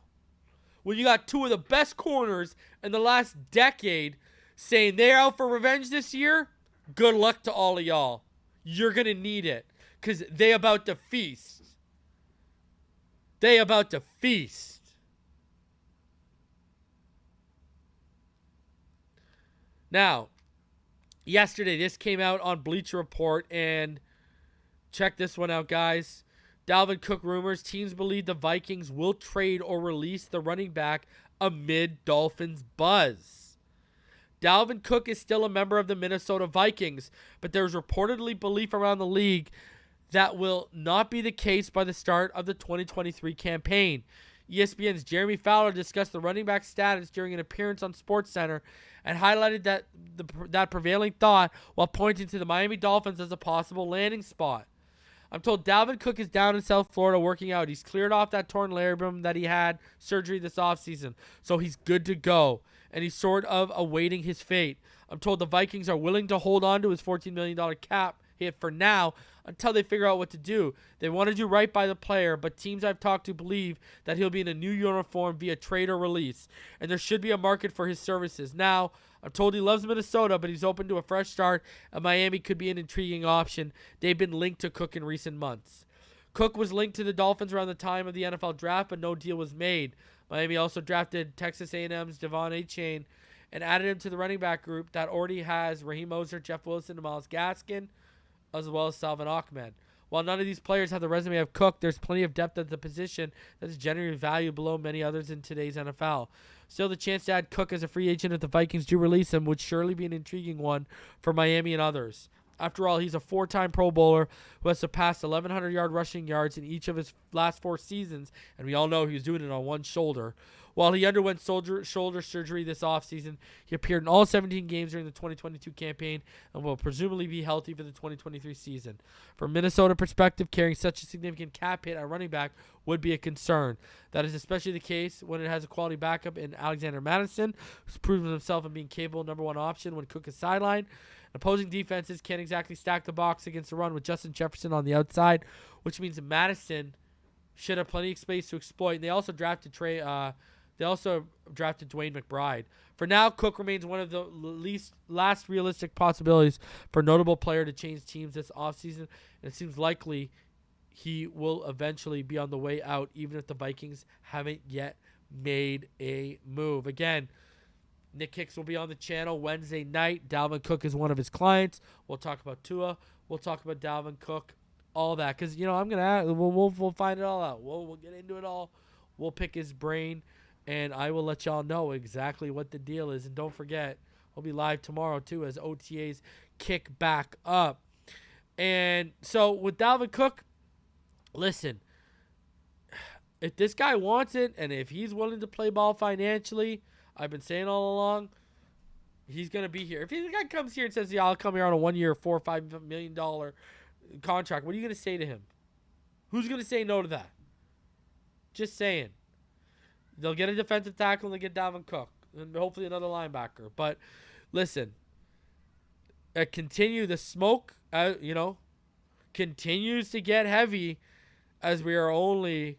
When you got two of the best corners in the last decade saying they're out for revenge this year, good luck to all of y'all. You're going to need it because they about to feast. They about to feast. Now, yesterday this came out on Bleacher Report, and check this one out, guys. Dalvin Cook rumors. Teams believe the Vikings will trade or release the running back amid Dolphins buzz. Dalvin Cook is still a member of the Minnesota Vikings, but there's reportedly belief around the league that will not be the case by the start of the 2023 campaign. ESPN's Jeremy Fowler discussed the running back status during an appearance on SportsCenter and highlighted that prevailing thought while pointing to the Miami Dolphins as a possible landing spot. I'm told Dalvin Cook is down in South Florida working out. He's cleared off that torn labrum that he had surgery this offseason, so he's good to go, and he's sort of awaiting his fate. I'm told the Vikings are willing to hold on to his $14 million cap hit for now until they figure out what to do. They want to do right by the player, but teams I've talked to believe that he'll be in a new uniform via trade or release, and there should be a market for his services. Now, I'm told he loves Minnesota, but he's open to a fresh start, and Miami could be an intriguing option. They've been linked to Cook in recent months. Cook was linked to the Dolphins around the time of the NFL draft, but no deal was made. Miami also drafted Texas A&M's Devon Achane and added him to the running back group that already has Raheem Mostert, Jeff Wilson, and Myles Gaskin, as well as Xavien Achane. While none of these players have the resume of Cook, there's plenty of depth at the position that is generally valued below many others in today's NFL. Still, the chance to add Cook as a free agent if the Vikings do release him would surely be an intriguing one for Miami and others. After all, he's a four-time Pro Bowler who has surpassed 1,100 rushing yards in each of his last 4 seasons, and we all know he was doing it on one shoulder. While he underwent shoulder surgery this offseason, he appeared in all 17 games during the 2022 campaign and will presumably be healthy for the 2023 season. From Minnesota perspective, carrying such a significant cap hit at running back would be a concern. That is especially the case when it has a quality backup in Alexander Madison, who's proven himself in being capable number one option when Cook is sidelined. Opposing defenses can't exactly stack the box against the run with Justin Jefferson on the outside, which means Madison should have plenty of space to exploit. And they also drafted Dwayne McBride. For now, Cook remains one of the last realistic possibilities for a notable player to change teams this offseason, and it seems likely he will eventually be on the way out, even if the Vikings haven't yet made a move. Again, Nick Hicks will be on the channel Wednesday night. Dalvin Cook is one of his clients. We'll talk about Tua. We'll talk about Dalvin Cook, all that. Because, I'm going to we'll find it all out. We'll get into it all. We'll pick his brain, and I will let y'all know exactly what the deal is. And don't forget, we'll be live tomorrow, too, as OTAs kick back up. And so with Dalvin Cook, listen, if this guy wants it and if he's willing to play ball financially, I've been saying all along, he's going to be here. If the guy comes here and says, yeah, I'll come here on a 1 year, $4 or $5 million contract, what are you going to say to him? Who's going to say no to that? Just saying. They'll get a defensive tackle and they'll get Dalvin Cook and hopefully another linebacker. But listen, the smoke, continues to get heavy as we are only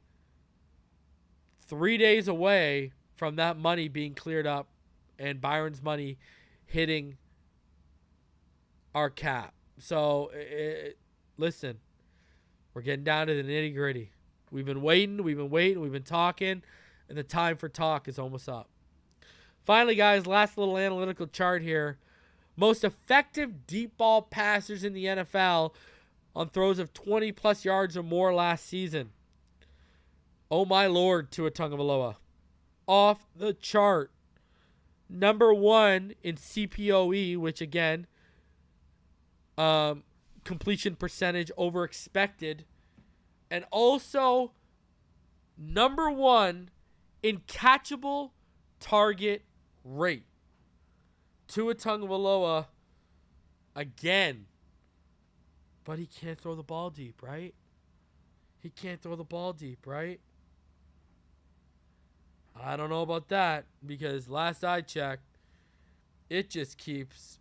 3 days away from that money being cleared up and Byron's money hitting our cap. So, listen, we're getting down to the nitty gritty. We've been waiting, we've been talking, and the time for talk is almost up. Finally, guys, last little analytical chart here. Most effective deep ball passers in the NFL on throws of 20-plus yards or more last season. Oh, my Lord, Tua Tagovailoa. Off the chart. Number 1 in CPOE, which, again, completion percentage over expected, and also number 1 in catchable target rate. Tua Tagovailoa again. But he can't throw the ball deep, right? He can't throw the ball deep, right? I don't know about that, because last I checked, it just keeps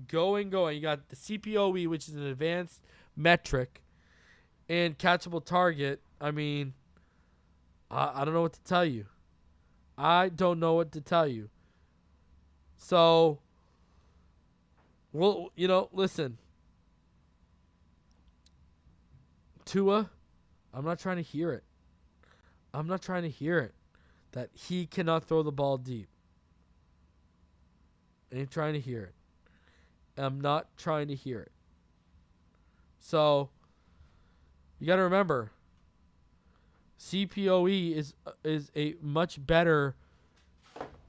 going. You got the CPOE, which is an advanced metric, and catchable target. I mean, I don't know what to tell you. I don't know what to tell you. So, well, listen. Tua, I'm not trying to hear it. That he cannot throw the ball deep. I ain't trying to hear it. I'm not trying to hear it. So, you got to remember, CPOE is a much better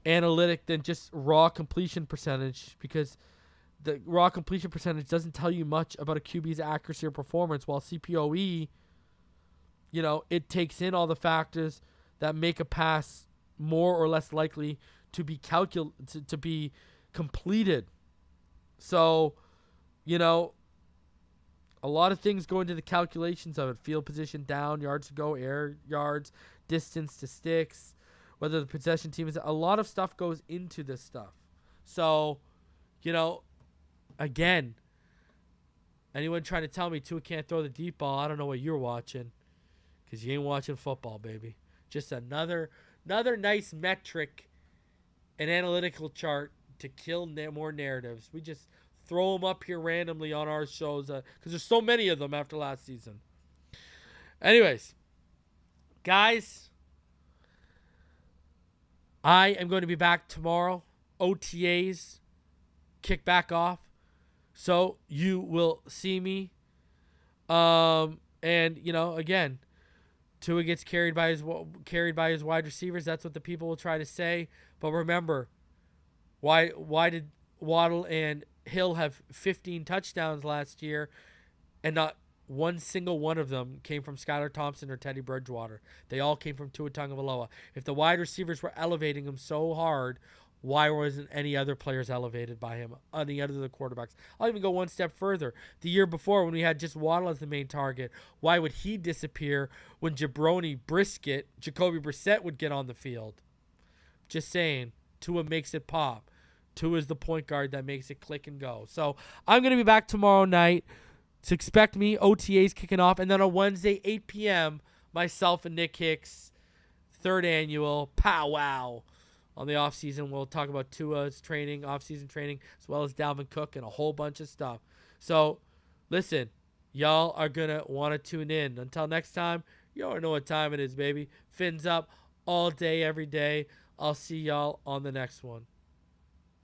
analytic than just raw completion percentage, because the raw completion percentage doesn't tell you much about a QB's accuracy or performance, while CPOE, it takes in all the factors that make a pass more or less likely to be to be completed. So, a lot of things go into the calculations of it. Field position, down, yards to go, air yards, distance to sticks, whether the possession team is. A lot of stuff goes into this stuff. So, again, anyone trying to tell me Tua can't throw the deep ball, I don't know what you're watching, because you ain't watching football, baby. Just another nice metric, an analytical chart to kill more narratives. We just throw them up here randomly on our shows because there's so many of them after last season. Anyways, guys, I am going to be back tomorrow. OTAs kick back off, so you will see me. And again, Tua gets carried by his wide receivers. That's what the people will try to say. But remember, why did Waddle and Hill have 15 touchdowns last year, and not one single one of them came from Skylar Thompson or Teddy Bridgewater? They all came from Tua Tagovailoa. If the wide receivers were elevating him so hard, why wasn't any other players elevated by him? Any other of the quarterbacks? I'll even go one step further. The year before, when we had just Waddle as the main target, why would he disappear when Jacoby Brissett would get on the field? Just saying, Tua makes it pop. Tua is the point guard that makes it click and go. So I'm going to be back tomorrow night. So expect me, OTAs kicking off. And then on Wednesday, 8 p.m., myself and Nick Hicks, 3rd annual powwow. On the offseason, we'll talk about Tua's training, offseason training, as well as Dalvin Cook and a whole bunch of stuff. So, listen, y'all are going to want to tune in. Until next time, you already know what time it is, baby. Fins up all day, every day. I'll see y'all on the next one.